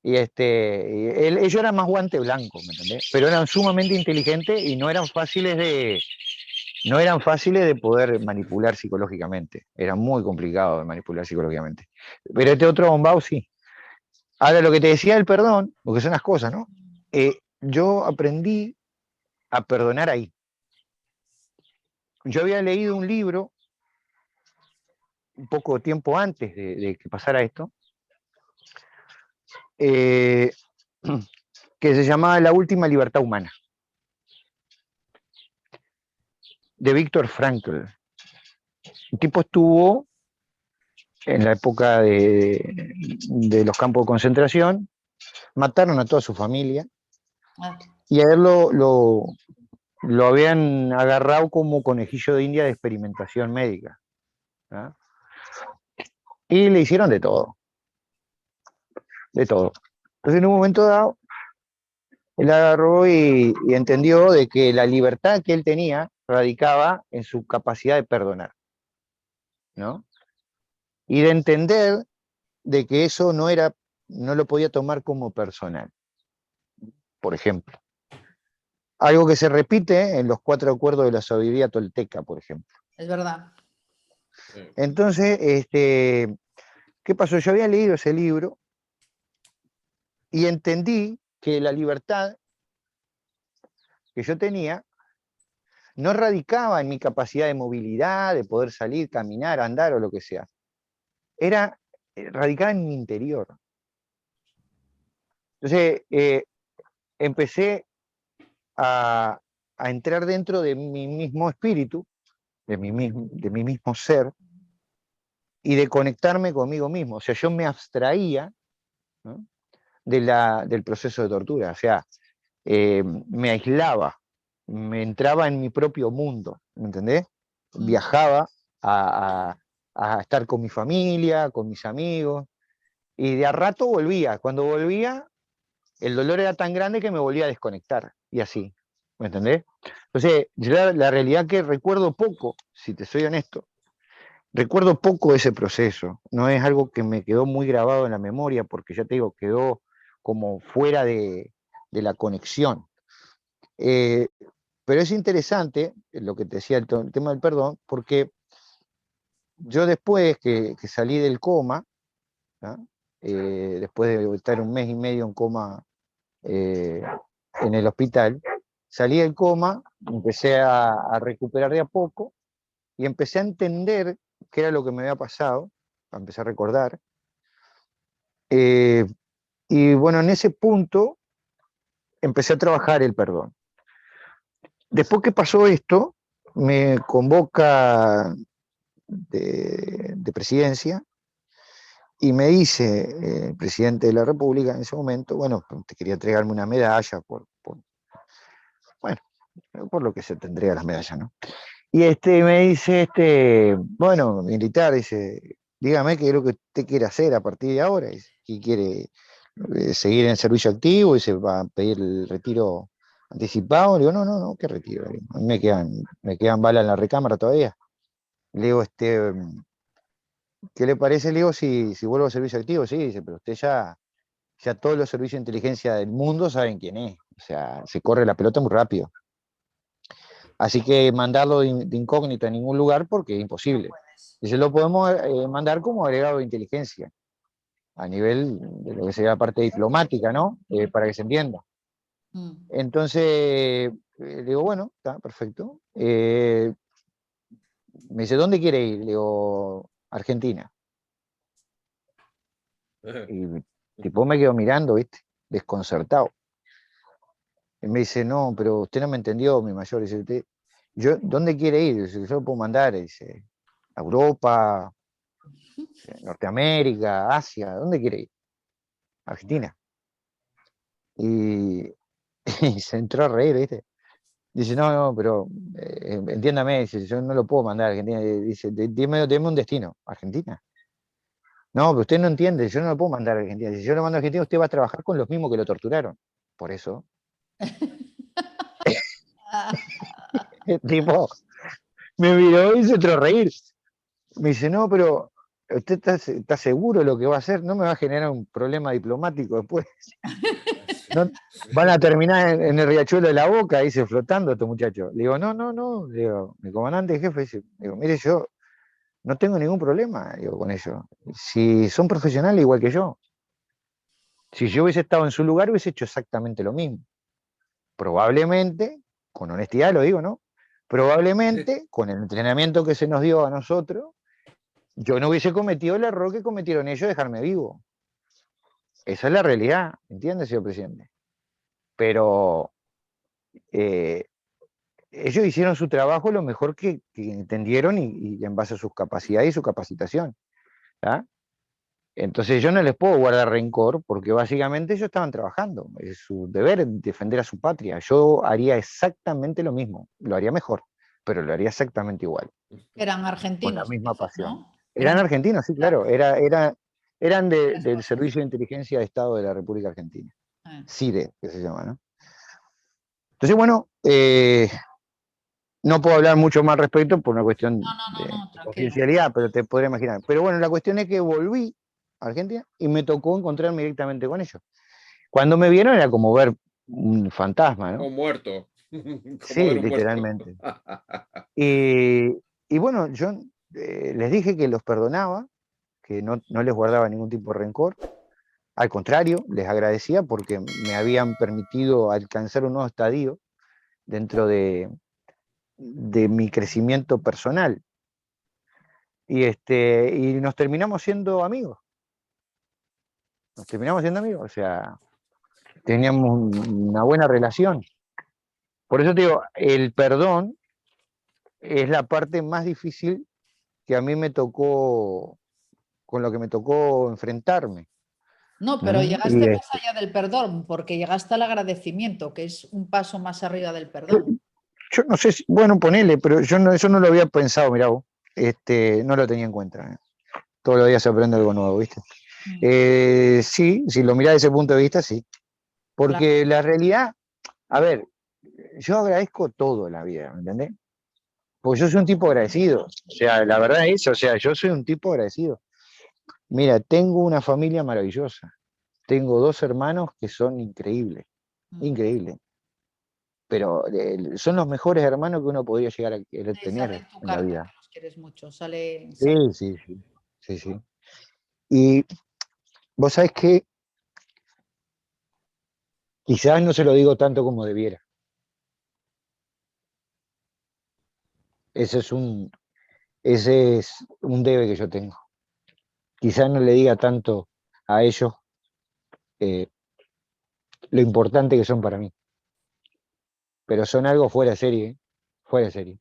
Ellos eran más guante blanco, ¿me entendés? Pero eran sumamente inteligentes y no eran fáciles de poder manipular psicológicamente. Era muy complicado de manipular psicológicamente. Pero este otro bombao sí. Ahora, lo que te decía del perdón, porque son las cosas, ¿no? Yo aprendí a perdonar ahí. Yo había leído un libro un poco tiempo antes de que pasara esto, eh, que se llamaba La última libertad humana, de Víctor Frankl. El tipo estuvo en la época de los campos de concentración, mataron a toda su familia y a él lo habían agarrado como conejillo de India de experimentación médica. ¿Ah? Y le hicieron de todo, de todo. Entonces en un momento dado, él agarró y entendió de que la libertad que él tenía radicaba en su capacidad de perdonar, ¿no? Y de entender de que eso no lo podía tomar como personal, por ejemplo. Algo que se repite en los 4 acuerdos de la sabiduría tolteca, por ejemplo. Es verdad. Entonces, ¿qué pasó? Yo había leído ese libro y entendí que la libertad que yo tenía no radicaba en mi capacidad de movilidad, de poder salir, caminar, andar o lo que sea. Radicaba en mi interior. Entonces, empecé a entrar dentro de mi mismo espíritu, de mi mismo ser, y de conectarme conmigo mismo. O sea, yo me abstraía, ¿no?, del proceso de tortura. O sea, me aislaba, me entraba en mi propio mundo, ¿me entendés? Viajaba a, a estar con mi familia, con mis amigos, y de a rato volvía. Cuando volvía, el dolor era tan grande que me volvía a desconectar, y así, ¿me entendés? Entonces, yo la realidad que recuerdo poco, si te soy honesto, recuerdo poco ese proceso. No es algo que me quedó muy grabado en la memoria, porque ya te digo, quedó como fuera de la conexión. Eh, pero es interesante lo que te decía el tema del perdón, porque yo después que salí del coma, ¿no?, después de estar un mes y medio en coma, eh, en el hospital, salí del coma, empecé a recuperar de a poco y empecé a entender qué era lo que me había pasado, empecé a recordar. eh, y bueno, en ese punto empecé a trabajar el perdón. Después que pasó esto, me convoca de presidencia y me dice el presidente de la República en ese momento, bueno, te quería entregarme una medalla bueno, por lo que se te entrega las medallas, ¿no? Y me dice, bueno, militar, dice, dígame qué es lo que usted quiere hacer a partir de ahora. Dice, si quiere seguir en el servicio activo y se va a pedir el retiro anticipado. Le digo, no, no, no, ¿qué retiro? Le digo, a mí me quedan balas en la recámara todavía. Le digo, ¿qué le parece? Le digo, si vuelvo al servicio activo. Sí, dice, pero usted ya todos los servicios de inteligencia del mundo saben quién es. O sea, se corre la pelota muy rápido. Así que mandarlo de incógnito a ningún lugar porque es imposible. Y se lo podemos mandar como agregado de inteligencia, a nivel de lo que sería la parte diplomática, ¿no? Para que se entienda. Entonces, le digo, bueno, está perfecto. Me dice, ¿dónde quiere ir? Le digo, Argentina. Y tipo me quedo mirando, ¿viste? Desconcertado. Y me dice, no, pero usted no me entendió, mi mayor. Dice, ¿dónde quiere ir? Dice, yo lo puedo mandar, dice, a Europa, Norteamérica, Asia, ¿dónde quiere ir? Argentina. Y, y se entró a reír, ¿viste? Dice, no, no, pero entiéndame, dice, yo no lo puedo mandar a Argentina. Dice, dime un destino, Argentina. No, pero usted no entiende, yo no lo puedo mandar a Argentina. Si yo lo mando a Argentina, usted va a trabajar con los mismos que lo torturaron. Por eso. El tipo me miró y se entró a reír. Me dice, no, pero ¿usted está seguro de lo que va a hacer? ¿No me va a generar un problema diplomático después? ¿No? Van a terminar en el riachuelo de la Boca, dice, flotando estos muchachos. Le digo, no, no, no. Le digo, mi comandante jefe dice, digo, mire, yo no tengo ningún problema, digo, con ellos. Si son profesionales igual que yo. Si yo hubiese estado en su lugar, hubiese hecho exactamente lo mismo. Probablemente, con honestidad lo digo, ¿no? Probablemente, con el entrenamiento que se nos dio a nosotros, yo no hubiese cometido el error que cometieron ellos de dejarme vivo. Esa es la realidad, ¿entiende, señor presidente? Pero ellos hicieron su trabajo lo mejor que entendieron y en base a sus capacidades y su capacitación. ¿Tá? Entonces yo no les puedo guardar rencor porque básicamente ellos estaban trabajando. Es su deber defender a su patria. Yo haría exactamente lo mismo, lo haría mejor, pero lo haría exactamente igual. Eran Con la argentinos, misma pasión. ¿no? Eran argentinos, sí, claro. Eran del Servicio de Inteligencia de Estado de la República Argentina. CIDE, que se llama, ¿no? Entonces, bueno, no puedo hablar mucho más al respecto por una cuestión de confidencialidad, pero te podré imaginar. Pero bueno, la cuestión es que volví a Argentina y me tocó encontrarme directamente con ellos. Cuando me vieron era como ver un fantasma, ¿no? Un muerto. Como Sí, ver un literalmente. muerto. Y bueno, yo les dije que los perdonaba, que no les guardaba ningún tipo de rencor. Al contrario, les agradecía porque me habían permitido alcanzar un nuevo estadio dentro de mi crecimiento personal. Y nos terminamos siendo amigos. O sea, teníamos una buena relación. Por eso te digo, el perdón es la parte más difícil que a mí me tocó, con lo que me tocó enfrentarme. No, pero ¿Mm? llegaste más allá del perdón, porque llegaste al agradecimiento, que es un paso más arriba del perdón. Yo no sé si, bueno, ponele, pero yo no, eso no lo había pensado, mirá vos, no lo tenía en cuenta. Todos los días se aprende algo nuevo, ¿viste? Mm, Sí, si lo mirás desde ese punto de vista, sí. claro, Porque la realidad, a ver, yo agradezco todo en la vida, ¿me entendés? Porque yo soy un tipo agradecido. O sea, la verdad es, o sea, yo soy un tipo agradecido. Mira, tengo una familia maravillosa. Tengo 2 hermanos que son increíbles, mm. increíbles. Pero son los mejores hermanos que uno podría llegar a querer Sí, sale tener en tu en la carta vida. que los quieres mucho, sale, Sí, sale. sí, sí, sí, sí. Y vos sabés que quizás no se lo digo tanto como debiera. Ese es un, ese es un debe que yo tengo. Quizás no le diga tanto a ellos eh, lo importante que son para mí, pero son algo fuera de serie, ¿eh? Fuera de serie.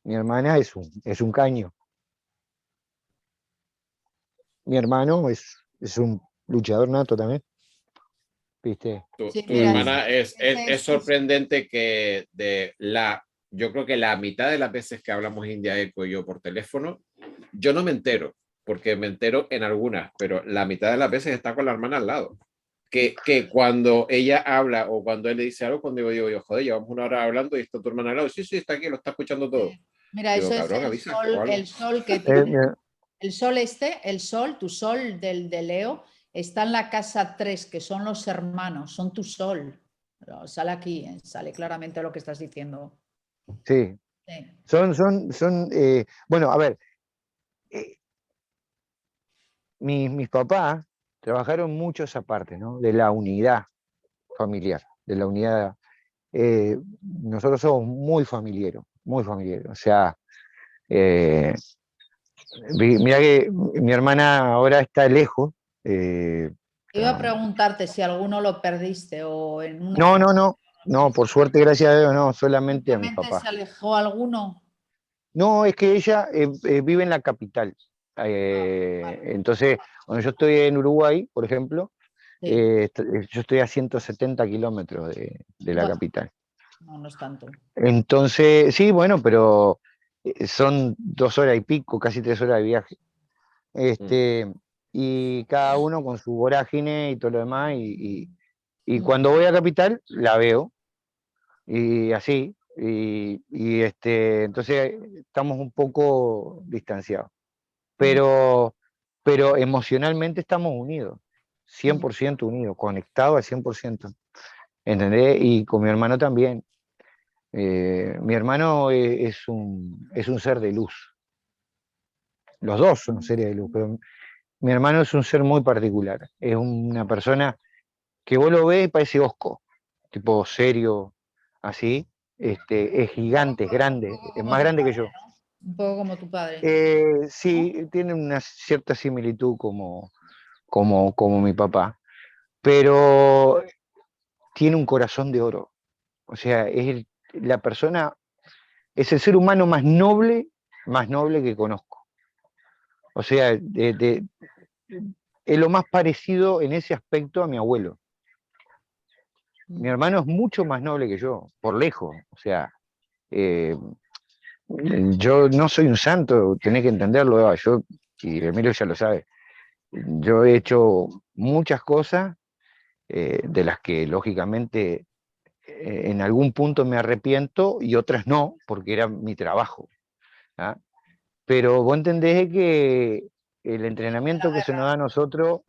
Mi hermana es un caño. Mi hermano es un luchador nato también, ¿viste? Sí, Tu mira, Y hermana ese es es tu... sorprendente que yo creo que la mitad de las veces que hablamos India Eco y yo por teléfono, yo no me entero, porque me entero en algunas, pero la mitad de las veces está con la hermana al lado. Que cuando ella habla o cuando él le dice algo, cuando digo yo, joder, llevamos 1 hora hablando y está tu hermana al lado, sí, sí, está aquí, lo está escuchando todo. Mira, Digo, eso es cabrón, avisa o el algo. sol que eh, tiene. El sol el sol, tu sol del de Leo, está en la casa 3 que son los hermanos, son tu sol. Sale aquí, sale claramente lo que estás diciendo. sí, Sí. bueno, a ver, eh, mis papás trabajaron mucho esa parte, ¿no? De la unidad familiar, de la unidad. Nosotros somos muy familiares. O sea, eh, mira que mi hermana ahora está lejos. Iba a Está- preguntarte si alguno lo perdiste o en una no, no, no, no, por suerte, gracias a Dios, no, solamente a mis ¿Últimamente papás. se alejó alguno? No, es que ella vive en la capital. Vale, Entonces, cuando yo estoy en Uruguay, por ejemplo, sí. yo estoy a 170 kilómetros de la Bueno, capital. no, no es tanto. Entonces, sí, bueno, pero son 2 horas y pico, casi 3 horas de viaje. Mm. Este, y cada uno con su vorágine y todo lo demás. Y Mm, cuando voy a capital, la veo. Y así. Entonces estamos un poco distanciados. mm, Pero emocionalmente estamos unidos. cien mm, por ciento unidos, conectados al 100%. ¿Entendés? Y con mi hermano también. Mi hermano es un ser de luz. Los dos son seres de luz, pero mi hermano es un ser muy particular. Es una persona que vos lo ves y parece osco, tipo serio, así. Es gigante, es un grande, poco es como más tu grande que padre, yo. ¿no? Un poco como tu padre. Sí, tiene una cierta similitud como mi papá, pero tiene un corazón de oro. O sea, la persona, es el ser humano más noble que conozco. O sea, es lo más parecido en ese aspecto a mi abuelo. Mi Mm, hermano es mucho más noble que yo, por lejos. O sea, eh, yo no soy un santo, tenés que entenderlo, Eva. Y Emilio ya lo sabe, yo he hecho muchas cosas de las que lógicamente en algún punto me arrepiento y otras no, porque era mi trabajo. ¿Ah? Pero vos entendés que el entrenamiento que se nos da a nosotros,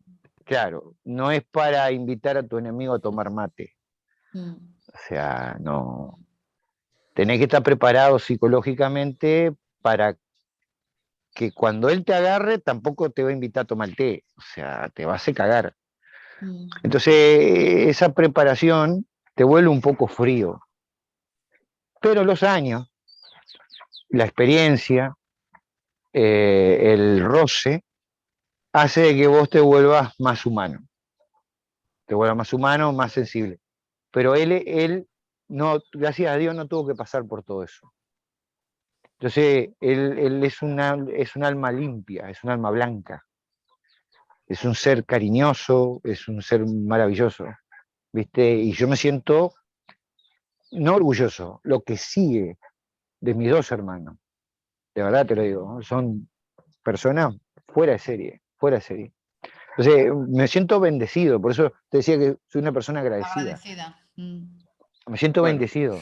claro, no es para invitar a tu enemigo a tomar mate. mm, O sea, no. Tenés que estar preparado psicológicamente para que cuando él te agarre tampoco te va a invitar a tomar té. O sea, te va a hacer cagar. mm, Entonces, esa preparación te vuelve un poco frío. Pero los años, la experiencia, el roce, hace de que vos te vuelvas más humano, más sensible. Pero él no, gracias a Dios no tuvo que pasar por todo eso. Entonces, él es un alma limpia, es un alma blanca, es un ser cariñoso, es un ser maravilloso, ¿viste? Y yo me siento, no orgulloso, lo que sigue de mis dos hermanos, de verdad te lo digo, ¿no? Son personas fuera de serie, fuera de serie. Entonces, me siento bendecido, por eso te decía que soy una persona agradecida. Agradecida. Me siento Bueno, bendecido,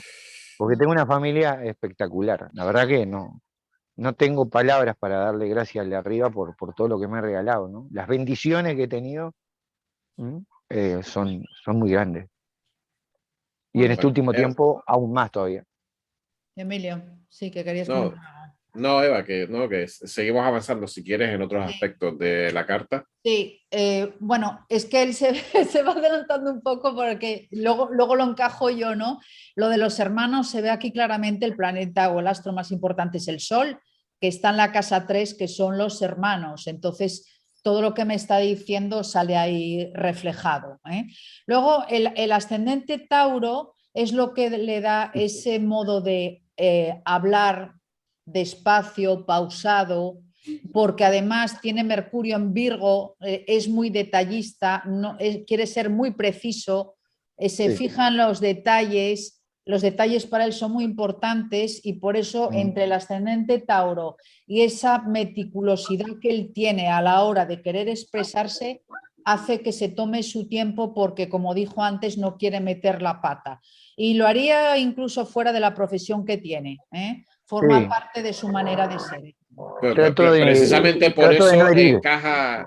porque tengo una familia espectacular. La verdad que no tengo palabras para darle gracias al de arriba por todo lo que me ha regalado, ¿no? Las bendiciones que he tenido son muy grandes. Y Muy en bien. este bueno, último tiempo, aún más todavía. Emilio, sí, que querías no, comentar algo. no, Eva, que seguimos avanzando si quieres en otros Sí. aspectos de la carta. Sí, bueno, es que él se, se va adelantando un poco porque luego lo encajo yo, ¿no? Lo de los hermanos, se ve aquí claramente el planeta o el astro más importante es el Sol, que está en la casa 3, que son los hermanos. Entonces, todo lo que me está diciendo sale ahí reflejado, ¿eh? Luego, el ascendente Tauro es lo que le da ese modo de hablar despacio, pausado, porque además tiene Mercurio en Virgo, es muy detallista, no, quiere ser muy preciso, se Sí. fija en los detalles para él son muy importantes y por eso entre el ascendente Tauro y esa meticulosidad que él tiene a la hora de querer expresarse, hace que se tome su tiempo porque, como dijo antes, no quiere meter la pata. Y lo haría incluso fuera de la profesión que tiene, ¿eh? Forma Sí, parte de su manera de ser. Precisamente por trato de no eso herir.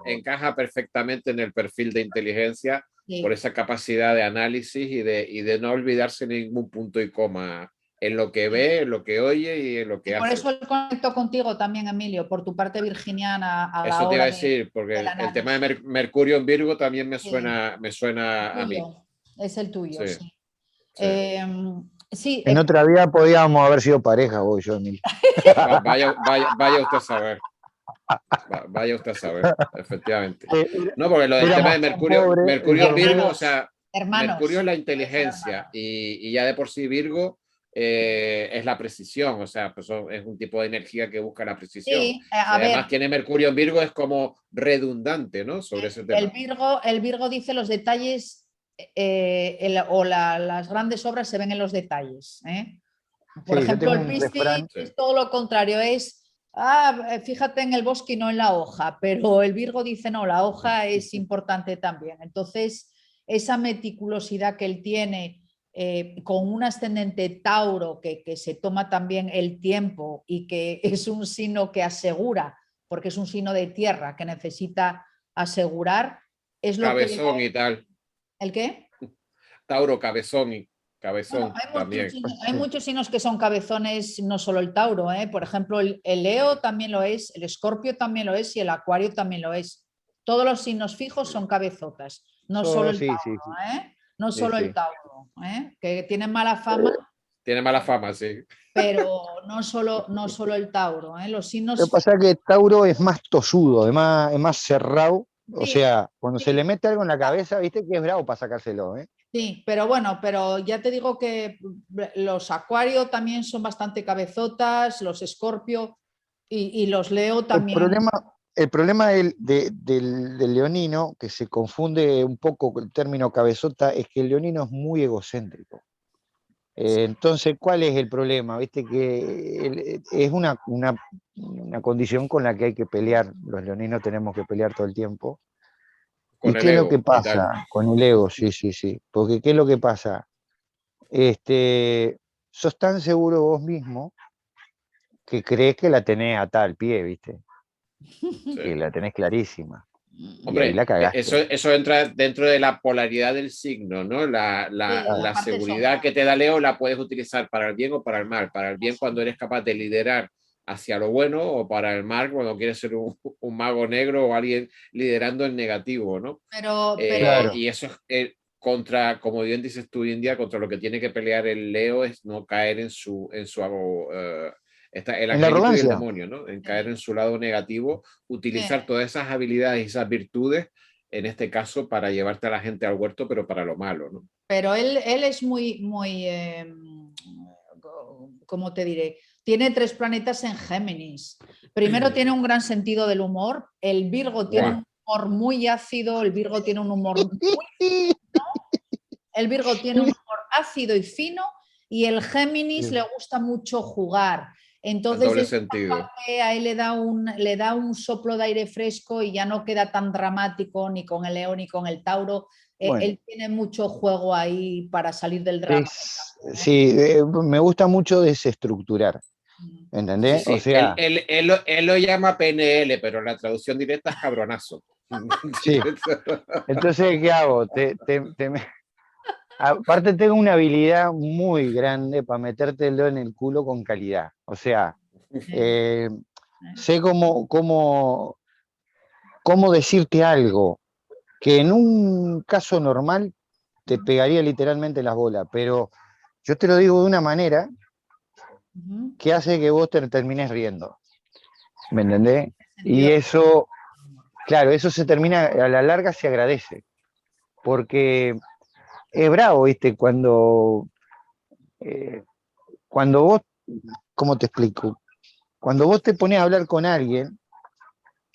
encaja perfectamente en el perfil de inteligencia, por Sí. esa capacidad de análisis y de no olvidarse ningún punto y coma en lo que ve, en lo que oye y en lo Y que por hace. eso el conecto contigo también, Emilio, por tu parte virginiana a la Eso te iba hora a decir, porque del el tema de análisis. Mercurio en Virgo también Sí, me el suena a mí. tuyo, es el tuyo, Sí, sí. sí. Eh, sí, En otra vida podíamos haber sido pareja, vos y yo, Emilio. Vaya usted a saber. Vaya usted a saber, efectivamente. Eh, No, porque lo del tema Éramos de tan pobres, Mercurio en Virgo, o hermanos, sea, Mercurio es hermanos, la puede ser inteligencia hermano. y ya de por sí Virgo es la precisión, o sea, pues es un tipo de energía que busca la precisión. Sí, Si a además ver, tiene Mercurio en Virgo es como redundante, ¿no? Sobre ese tema. El Virgo dice los detalles las grandes obras se ven en los detalles, ¿eh? Por sí, yo ejemplo, tengo el un Piscis refrán, Sí. es todo lo contrario, fíjate en el bosque y no en la hoja, pero el Virgo dice no, la hoja es importante también. Entonces, esa meticulosidad que él tiene con un ascendente Tauro que se toma también el tiempo y que es un signo que asegura, porque es un signo de tierra que necesita asegurar, es lo que le da. Cabezón y tal. ¿El qué? Tauro, Bueno, cabezón también. hay sí, muchos signos que son cabezones, no solo el Tauro, ¿eh? Por ejemplo, el Leo también lo es, el Escorpio también lo es y el Acuario también lo es. Todos los signos fijos son cabezotas, no solo el sí, sí, sí, Tauro, ¿eh? No sí, solo el sí. Tauro, ¿eh? Que tienen mala fama, Tiene mala fama, sí. pero no solo el Tauro, ¿eh? Los Lo que signos, pasa es que Tauro es más tosudo, es más cerrado. O sí, sea, cuando se le sí, mete algo en la cabeza, viste que es bravo para sacárselo, ¿eh? sí, pero bueno, pero ya te digo que los Acuario también son bastante cabezotas, los Escorpio y los Leo El también. problema, el problema del leonino, que se confunde un poco con el término cabezota, es que el leonino es muy egocéntrico. Entonces, ¿cuál es el problema? Viste que es una condición con la que hay que pelear. Los leoninos tenemos que pelear todo el tiempo. ¿Y Con el qué es lo que ego y tal. pasa con el ego? Sí, sí, sí. Porque ¿qué es lo que pasa? Sos tan seguro vos mismo que crees que la tenés atada al pie, ¿viste? Sí. Que la tenés clarísima. Y ahí Hombre, la cagaste. eso entra dentro de la polaridad del signo, ¿no? Sí, la La parte seguridad sombra. que te da Leo la puedes utilizar para el bien o para el mal. Para el bien cuando eres capaz de liderar hacia lo bueno o para el mal cuando quieres ser un mago negro o alguien liderando en negativo, ¿no? Pero Claro. Y eso es contra, como bien dices tú, India, contra lo que tiene que pelear el Leo es no caer en su está el En la angelito y el arrogancia. demonio, ¿no? En caer en su lado negativo, sí, utilizar todas esas habilidades y esas virtudes, en este caso, para llevarte a la gente al huerto, pero para lo malo, ¿no? Pero él es ¿cómo te diré? Tiene 3 planetas en Géminis. Primero tiene un gran sentido del humor. El Virgo tiene un humor muy ácido. El Virgo tiene un humor muy fino. El Virgo tiene un humor ácido y fino. Y el Géminis le gusta mucho jugar. Entonces, doble sentido. a él le da un soplo de aire fresco y ya no queda tan dramático ni con el León ni con el Tauro. Bueno. Él tiene mucho juego ahí para salir del drama. Sí, me gusta mucho desestructurar. ¿Entendés? Sí, sí. O sea, él lo llama PNL, pero la traducción directa es cabronazo. Sí. Entonces, ¿qué hago? Aparte tengo una habilidad muy grande para metértelo en el culo con calidad. O sea, sé cómo decirte algo que en un caso normal te pegaría literalmente las bolas, pero yo te lo digo de una manera que hace que vos te termines riendo. ¿Me entendés? Y eso, claro, eso se termina, a la larga se agradece. Porque es bravo, ¿viste? Cuando vos, ¿cómo te explico? Cuando vos te pones a hablar con alguien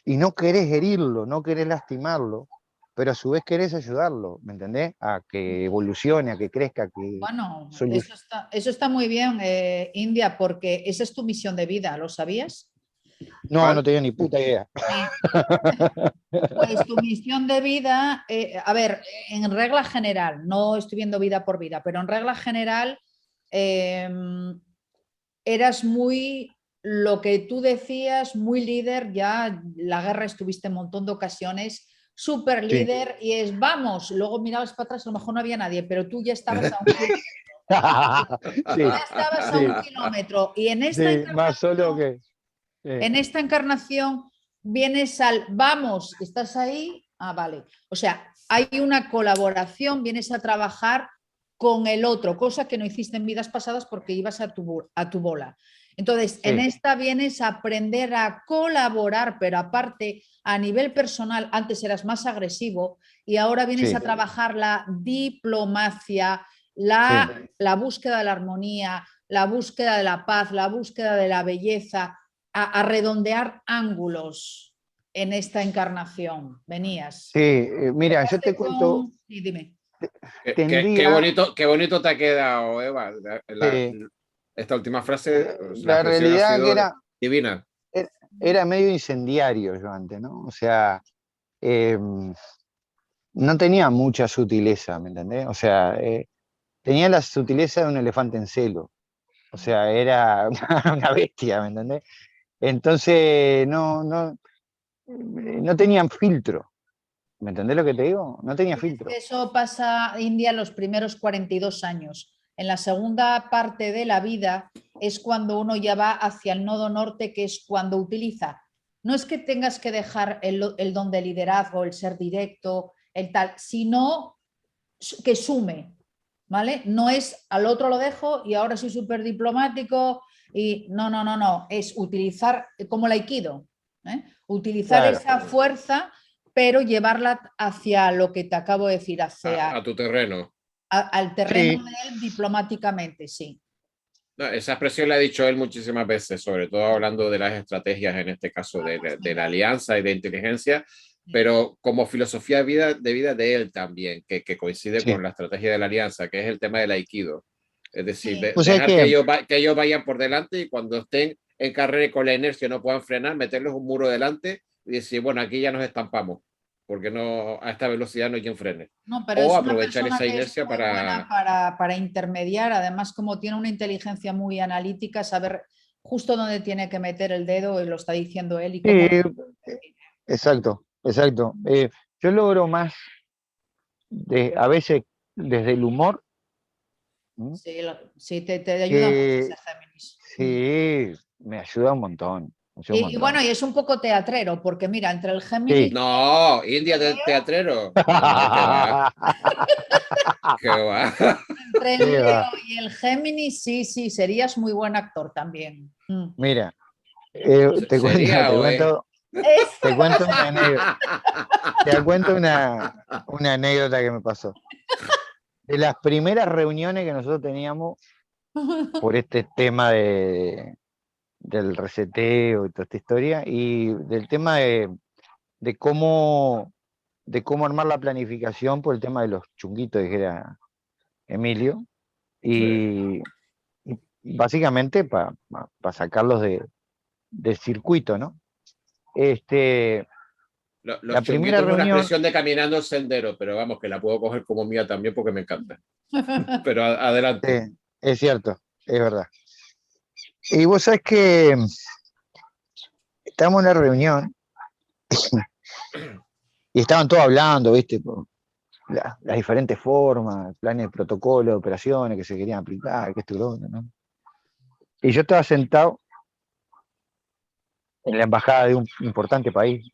y no querés herirlo, no querés lastimarlo, pero a su vez querés ayudarlo, ¿me entendés? A que evolucione, a que crezca, que... Bueno, eso está muy bien, India, porque esa es tu misión de vida, ¿lo sabías? No, no tenía ni puta idea. Pues tu misión de vida, a ver, en regla general, no estoy viendo vida por vida, pero en regla general eras muy, lo que tú decías, muy líder, ya la guerra estuviste un montón de ocasiones, súper líder, y es vamos, luego mirabas para atrás, a lo mejor no había nadie, pero tú ya estabas a un kilómetro. Ya estabas a un kilómetro. Y en esta más solo que... en esta encarnación vienes al vamos, estás ahí, vale. O sea, hay una colaboración, vienes a trabajar con el otro, cosa que no hiciste en vidas pasadas porque ibas a tu bola. Entonces, en esta vienes a aprender a colaborar, pero aparte, a nivel personal, antes eras más agresivo y ahora vienes a trabajar la diplomacia, la búsqueda de la armonía, la búsqueda de la paz, la búsqueda de la belleza, a redondear ángulos en esta encarnación. Venías. Sí, mira, yo te cuento... Sí, dime. Qué bonito te ha quedado, Eva. Esta última frase, la realidad ha que era divina. Era medio incendiario yo antes, ¿no? O sea, no tenía mucha sutileza, ¿me entendés? O sea, tenía la sutileza de un elefante en celo. O sea, era una bestia, ¿me entendés? Entonces, no tenían filtro. ¿Me entendés lo que te digo? No tenía filtro. Eso pasa India los primeros 42 años. En la segunda parte de la vida es cuando uno ya va hacia el nodo norte, que es cuando utiliza. No es que tengas que dejar el don de liderazgo, el ser directo, el tal, sino que sume, ¿vale? No es al otro lo dejo y ahora soy súper diplomático y no, es utilizar como el aikido, utilizar esa fuerza pero llevarla hacia lo que te acabo de decir, hacia a tu terreno. Al terreno de él diplomáticamente, sí. No, esa expresión la ha dicho él muchísimas veces, sobre todo hablando de las estrategias, en este caso de la alianza y de inteligencia, pero como filosofía de vida de él también, que coincide con la estrategia de la alianza, que es el tema del aikido. Es decir, dejar que ellos vayan por delante y cuando estén en carrera con la inercia no puedan frenar, meterles un muro delante y decir, bueno, aquí ya nos estampamos, porque no, a esta velocidad no hay quien frene. No, pero o es aprovechar esa inercia para intermediar, además como tiene una inteligencia muy analítica, saber justo dónde tiene que meter el dedo, y lo está diciendo él. Y cómo... Exacto. Yo logro más, a veces, desde el humor. Sí, te ayuda mucho ese Géminis. Sí, me ayuda un montón. Y bueno, y es un poco teatrero, porque mira, entre el Géminis... No, India de teatrero. No, ¿qué va? ¿Qué va? Entre el Leo y el Géminis, sí, serías muy buen actor también. Mira, te cuento una anécdota. Te cuento una anécdota que me pasó. de las primeras reuniones que nosotros teníamos por este tema del reseteo y toda esta historia, y del tema de cómo, de cómo armar la planificación por el tema de los chunguitos, dijera Emilio, Sí. y básicamente para sacarlos del circuito, ¿no? Este, Los la primera chunguitos es una reunión, expresión de caminando el sendero, pero vamos, que la puedo coger como mía también porque me encanta. Pero adelante. es cierto, es verdad. Y vos sabés que estábamos en la reunión y estaban todos hablando, ¿viste? Por las diferentes formas, planes de protocolo, operaciones que se querían aplicar, que esto y lo otro, ¿no? Y yo estaba sentado en la embajada de un importante país,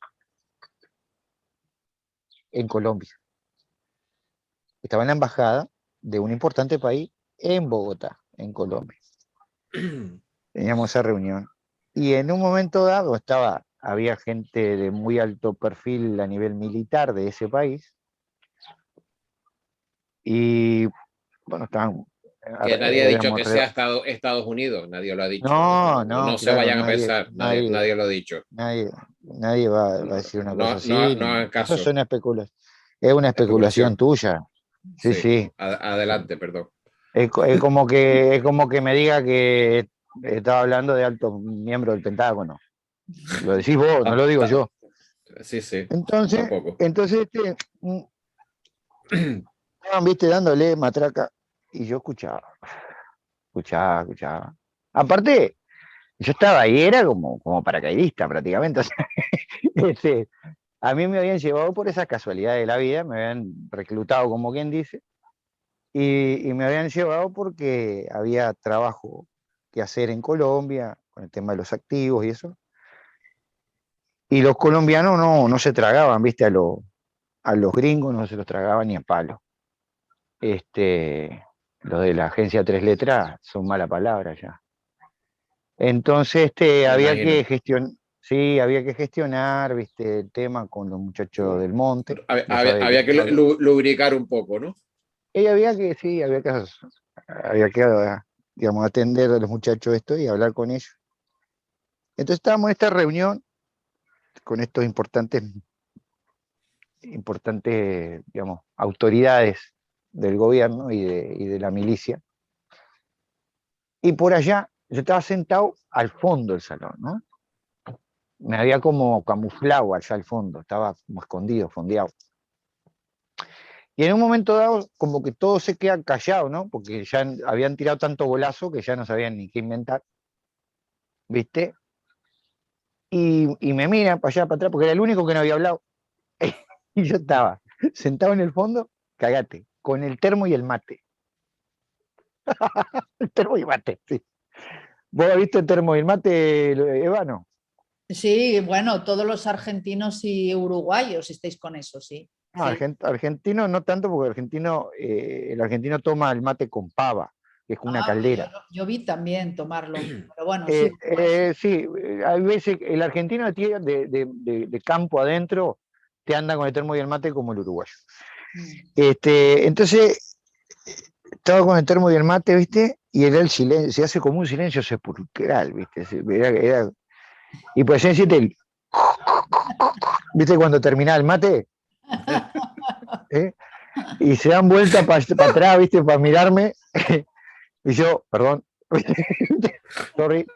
en Colombia. Estaba en la embajada de un importante país en Bogotá, en Colombia. Teníamos esa reunión. Y en un momento dado había gente de muy alto perfil a nivel militar de ese país. Y bueno, estaban. Que nadie ha dicho Éramos que sea Estados Unidos, nadie lo ha dicho. No, No, no, no se claro, vayan a nadie, pensar, nadie, nadie lo ha dicho. nadie va a decir una cosa No, no, así. no hagan Eso caso. es una especulación Especulación. tuya. Sí, Sí, sí. adelante, perdón. Es como que me diga que estaba hablando de altos miembros del Pentágono. Lo decís vos, no Ah, lo digo yo. sí, sí, Entonces, tampoco. entonces estaban, viste, dándole matraca y yo escuchaba. Aparte, yo estaba ahí, era como paracaidista prácticamente. O sea, a mí me habían llevado por esas casualidades de la vida, me habían reclutado, como quien dice, y me habían llevado porque había trabajo que hacer en Colombia, con el tema de los activos y eso. Y los colombianos no se tragaban, viste, a los gringos no se los tragaban ni a palo. Los de la agencia Tres Letras son mala palabra ya. Entonces, Me había que imagino. gestionar, sí, había que gestionar, viste, el tema con los muchachos del monte. Vos sabés que Había que lubricar un poco, ¿no? y había que, sí, había que, digamos, atender a los muchachos esto y hablar con ellos. Entonces estábamos en esta reunión con estos importantes, digamos, autoridades del gobierno y de la milicia. Y por allá, yo estaba sentado al fondo del salón, ¿no? Me había como camuflado allá al fondo, estaba como escondido, fondeado. Y en un momento dado, como que todos se quedan callados, ¿no? Porque ya habían tirado tanto golazo que ya no sabían ni qué inventar, ¿viste? Y me miran para allá, para atrás, porque era el único que no había hablado. Y yo estaba sentado en el fondo, cagate, con el termo y el mate. El termo y el mate, sí. ¿Vos has visto el termo y el mate, Eva? No. Sí, bueno, todos los argentinos y uruguayos estáis con eso, sí. No, Sí. argentino no tanto, porque el argentino toma el mate con pava, que es una Ah, caldera. yo vi también tomarlo, pero bueno, sí, uruguay, sí. Sí, hay veces el argentino de campo adentro te anda con el termo y el mate como el uruguayo. Mm. Entonces, estaba con el termo y el mate, ¿viste? Y era el silencio, se hace como un silencio sepulcral, ¿viste? Y pues decirte ¿viste? Cuando terminaba el mate, ¿eh? Y se dan vuelta para atrás, ¿viste? Para mirarme, y yo, perdón, sorry,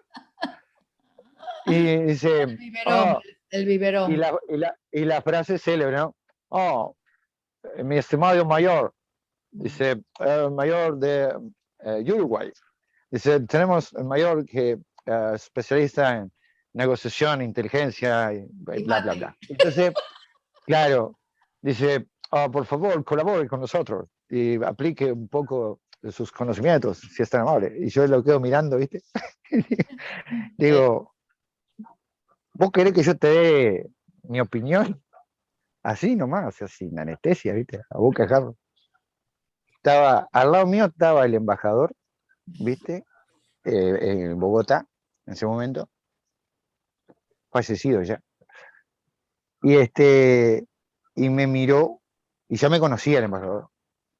y El dice, biberón, oh, el y biberón. la frase célebre, ¿no? Oh, mi estimado mayor, dice, mayor de Uruguay, dice, tenemos el mayor que especialista en negociación, inteligencia, y Y bla, bla, mate. bla. Entonces, claro, dice, oh, por favor, colabore con nosotros y aplique un poco de sus conocimientos, si es tan amable. Y yo lo quedo mirando, ¿viste? Eh, Digo, ¿vos querés que yo te dé mi opinión? Así nomás, así, sin anestesia, ¿viste? A boca de jarro. Al lado mío estaba el embajador, ¿viste? En Bogotá, en ese momento, fallecido ya. Y y me miró, y ya me conocía el embajador.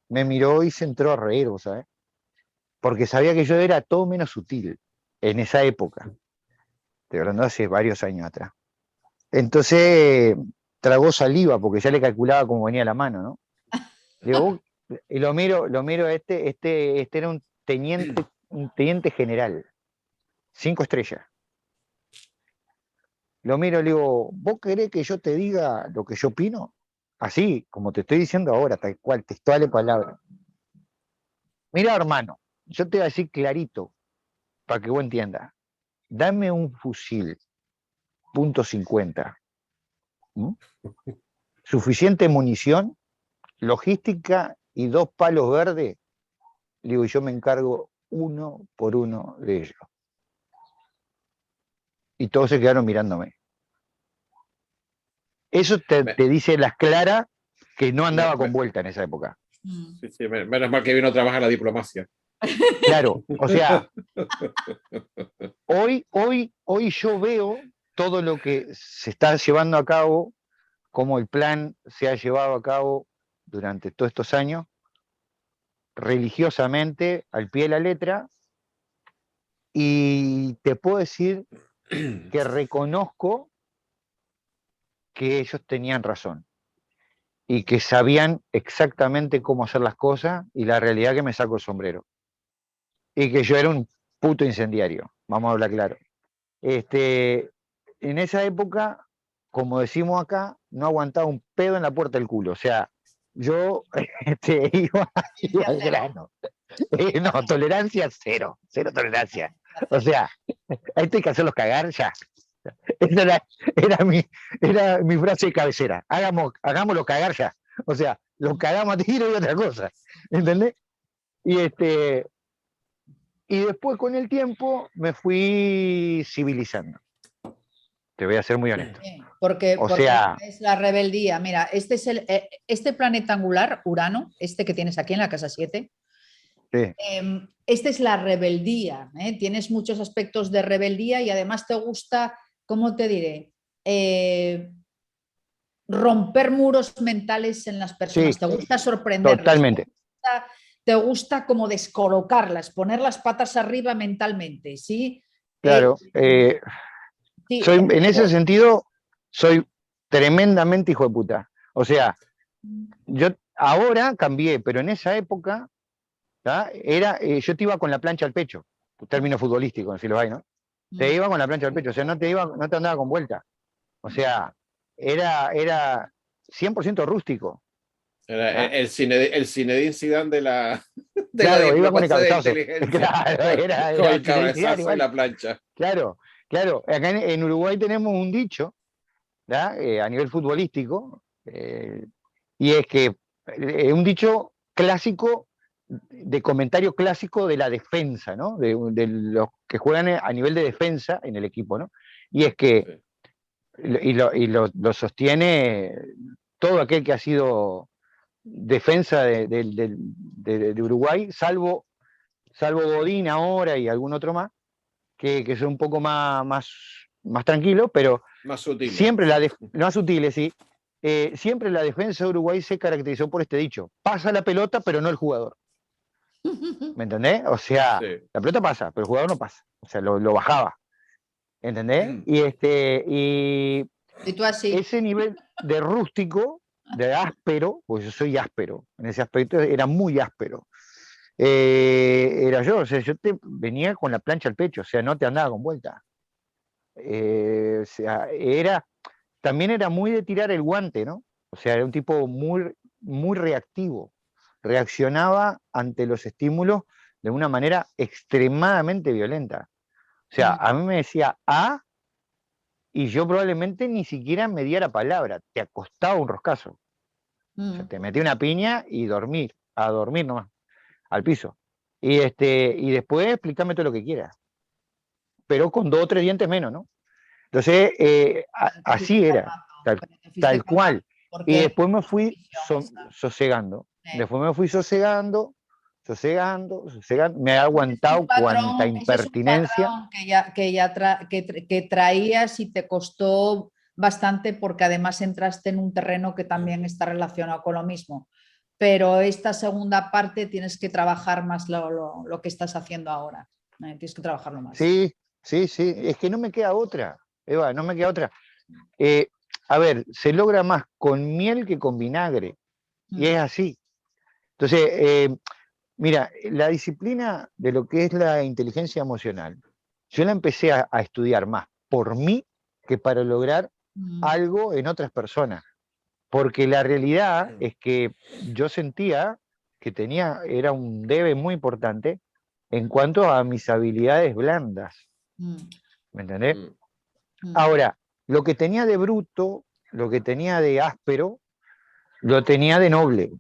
me miró y se entró a reír, ¿vos sabés? Porque sabía que yo era todo menos sutil en esa época. Estoy hablando hace varios años atrás. Entonces tragó saliva porque ya le calculaba cómo venía la mano, ¿no? Digo, y lo miro a este era un teniente general, 5 estrellas. Lo miro y le digo, ¿vos querés que yo te diga lo que yo opino? Así, como te estoy diciendo ahora, tal cual, textuales palabras. Mira, hermano, yo te voy a decir clarito, para que vos entiendas. Dame un fusil, .50. ¿Mm? Suficiente munición, logística y 2 palos verdes. Le digo, yo me encargo uno por uno de ellos. Y todos se quedaron mirándome. Eso te dice las claras que no andaba con vuelta en esa época. Sí, sí, menos mal que vino a trabajar la diplomacia. Claro, o sea, hoy yo veo todo lo que se está llevando a cabo, cómo el plan se ha llevado a cabo durante todos estos años, religiosamente, al pie de la letra, y te puedo decir que reconozco que ellos tenían razón y que sabían exactamente cómo hacer las cosas, y la realidad que me saco el sombrero. Y que yo era un puto incendiario, vamos a hablar claro. En esa época, como decimos acá, no aguantaba un pedo en la puerta del culo. O sea, yo iba al grano. No, tolerancia cero, cero tolerancia. O sea, esto hay que hacerlos cagar ya. Esa era mi frase de cabecera. Hagámoslo cagar ya. O sea, los cagamos a tiro y otra cosa. ¿Entendés? Y después con el tiempo me fui civilizando. Te voy a ser muy honesto. Porque es la rebeldía. Mira, este planeta angular, Urano, este que tienes aquí en la casa 7, sí. Este es la rebeldía. Tienes muchos aspectos de rebeldía y además te gusta, ¿cómo te diré? Romper muros mentales en las personas. Sí, te gusta sorprenderlas. Totalmente. Te gusta como descolocarlas, poner las patas arriba mentalmente, ¿sí? Claro. Sí, en ese sentido, soy tremendamente hijo de puta. O sea, yo ahora cambié, pero en esa época yo te iba con la plancha al pecho, término futbolístico, si lo hay, ¿no? Te iba con la plancha al pecho, o sea, no te andaba con vuelta. O sea, era 100% rústico. Era el Zinedine Zidane de la claro, iba con el cabezazo. Claro, era con el cabezazo y la plancha. Claro. Acá en Uruguay tenemos un dicho, a nivel futbolístico, y es que un dicho clásico, de comentario clásico de la defensa, ¿no? De los que juegan a nivel de defensa en el equipo, ¿no? Y es que, y lo sostiene todo aquel que ha sido defensa de Uruguay, salvo Godín ahora y algún otro más, que son un poco más tranquilos, pero más sutiles. Siempre más sutiles, sí. Siempre la defensa de Uruguay se caracterizó por este dicho: pasa la pelota, pero no el jugador. ¿Me entendés? O sea, sí. La pelota pasa, pero el jugador no pasa. O sea, lo bajaba. ¿Entendés? Y tú así. Ese nivel de rústico, de áspero, pues yo soy áspero. En ese aspecto era muy áspero. Era yo, o sea, yo te venía con la plancha al pecho, o sea, no te andaba con vuelta. O sea, también era muy de tirar el guante, ¿no? O sea, era un tipo muy, muy reactivo. Reaccionaba ante los estímulos de una manera extremadamente violenta. O sea, a mí me decía A y yo probablemente ni siquiera me diera palabra, te acostaba un roscazo. O sea, te metí una piña y a dormir nomás, al piso. Y después explícame todo lo que quieras. Pero con 2 o 3 dientes menos, ¿no? Entonces, así era, tal cual. Y después me fui sosegando. Después me fui sosegando. Me ha aguantado cuanta impertinencia. Que traías y te costó bastante, porque además entraste en un terreno que también está relacionado con lo mismo, pero esta segunda parte tienes que trabajar más lo que estás haciendo ahora. Tienes que trabajarlo más. Sí, sí, sí, es que no me queda otra, Eva, no me queda otra. A ver, se logra más con miel que con vinagre, y es así. Entonces, mira, la disciplina de lo que es la inteligencia emocional, yo la empecé a estudiar más por mí que para lograr algo en otras personas. Porque la realidad es que yo sentía que era un debe muy importante en cuanto a mis habilidades blandas. ¿Me entendés? Ahora, lo que tenía de bruto, lo que tenía de áspero, lo tenía de noble.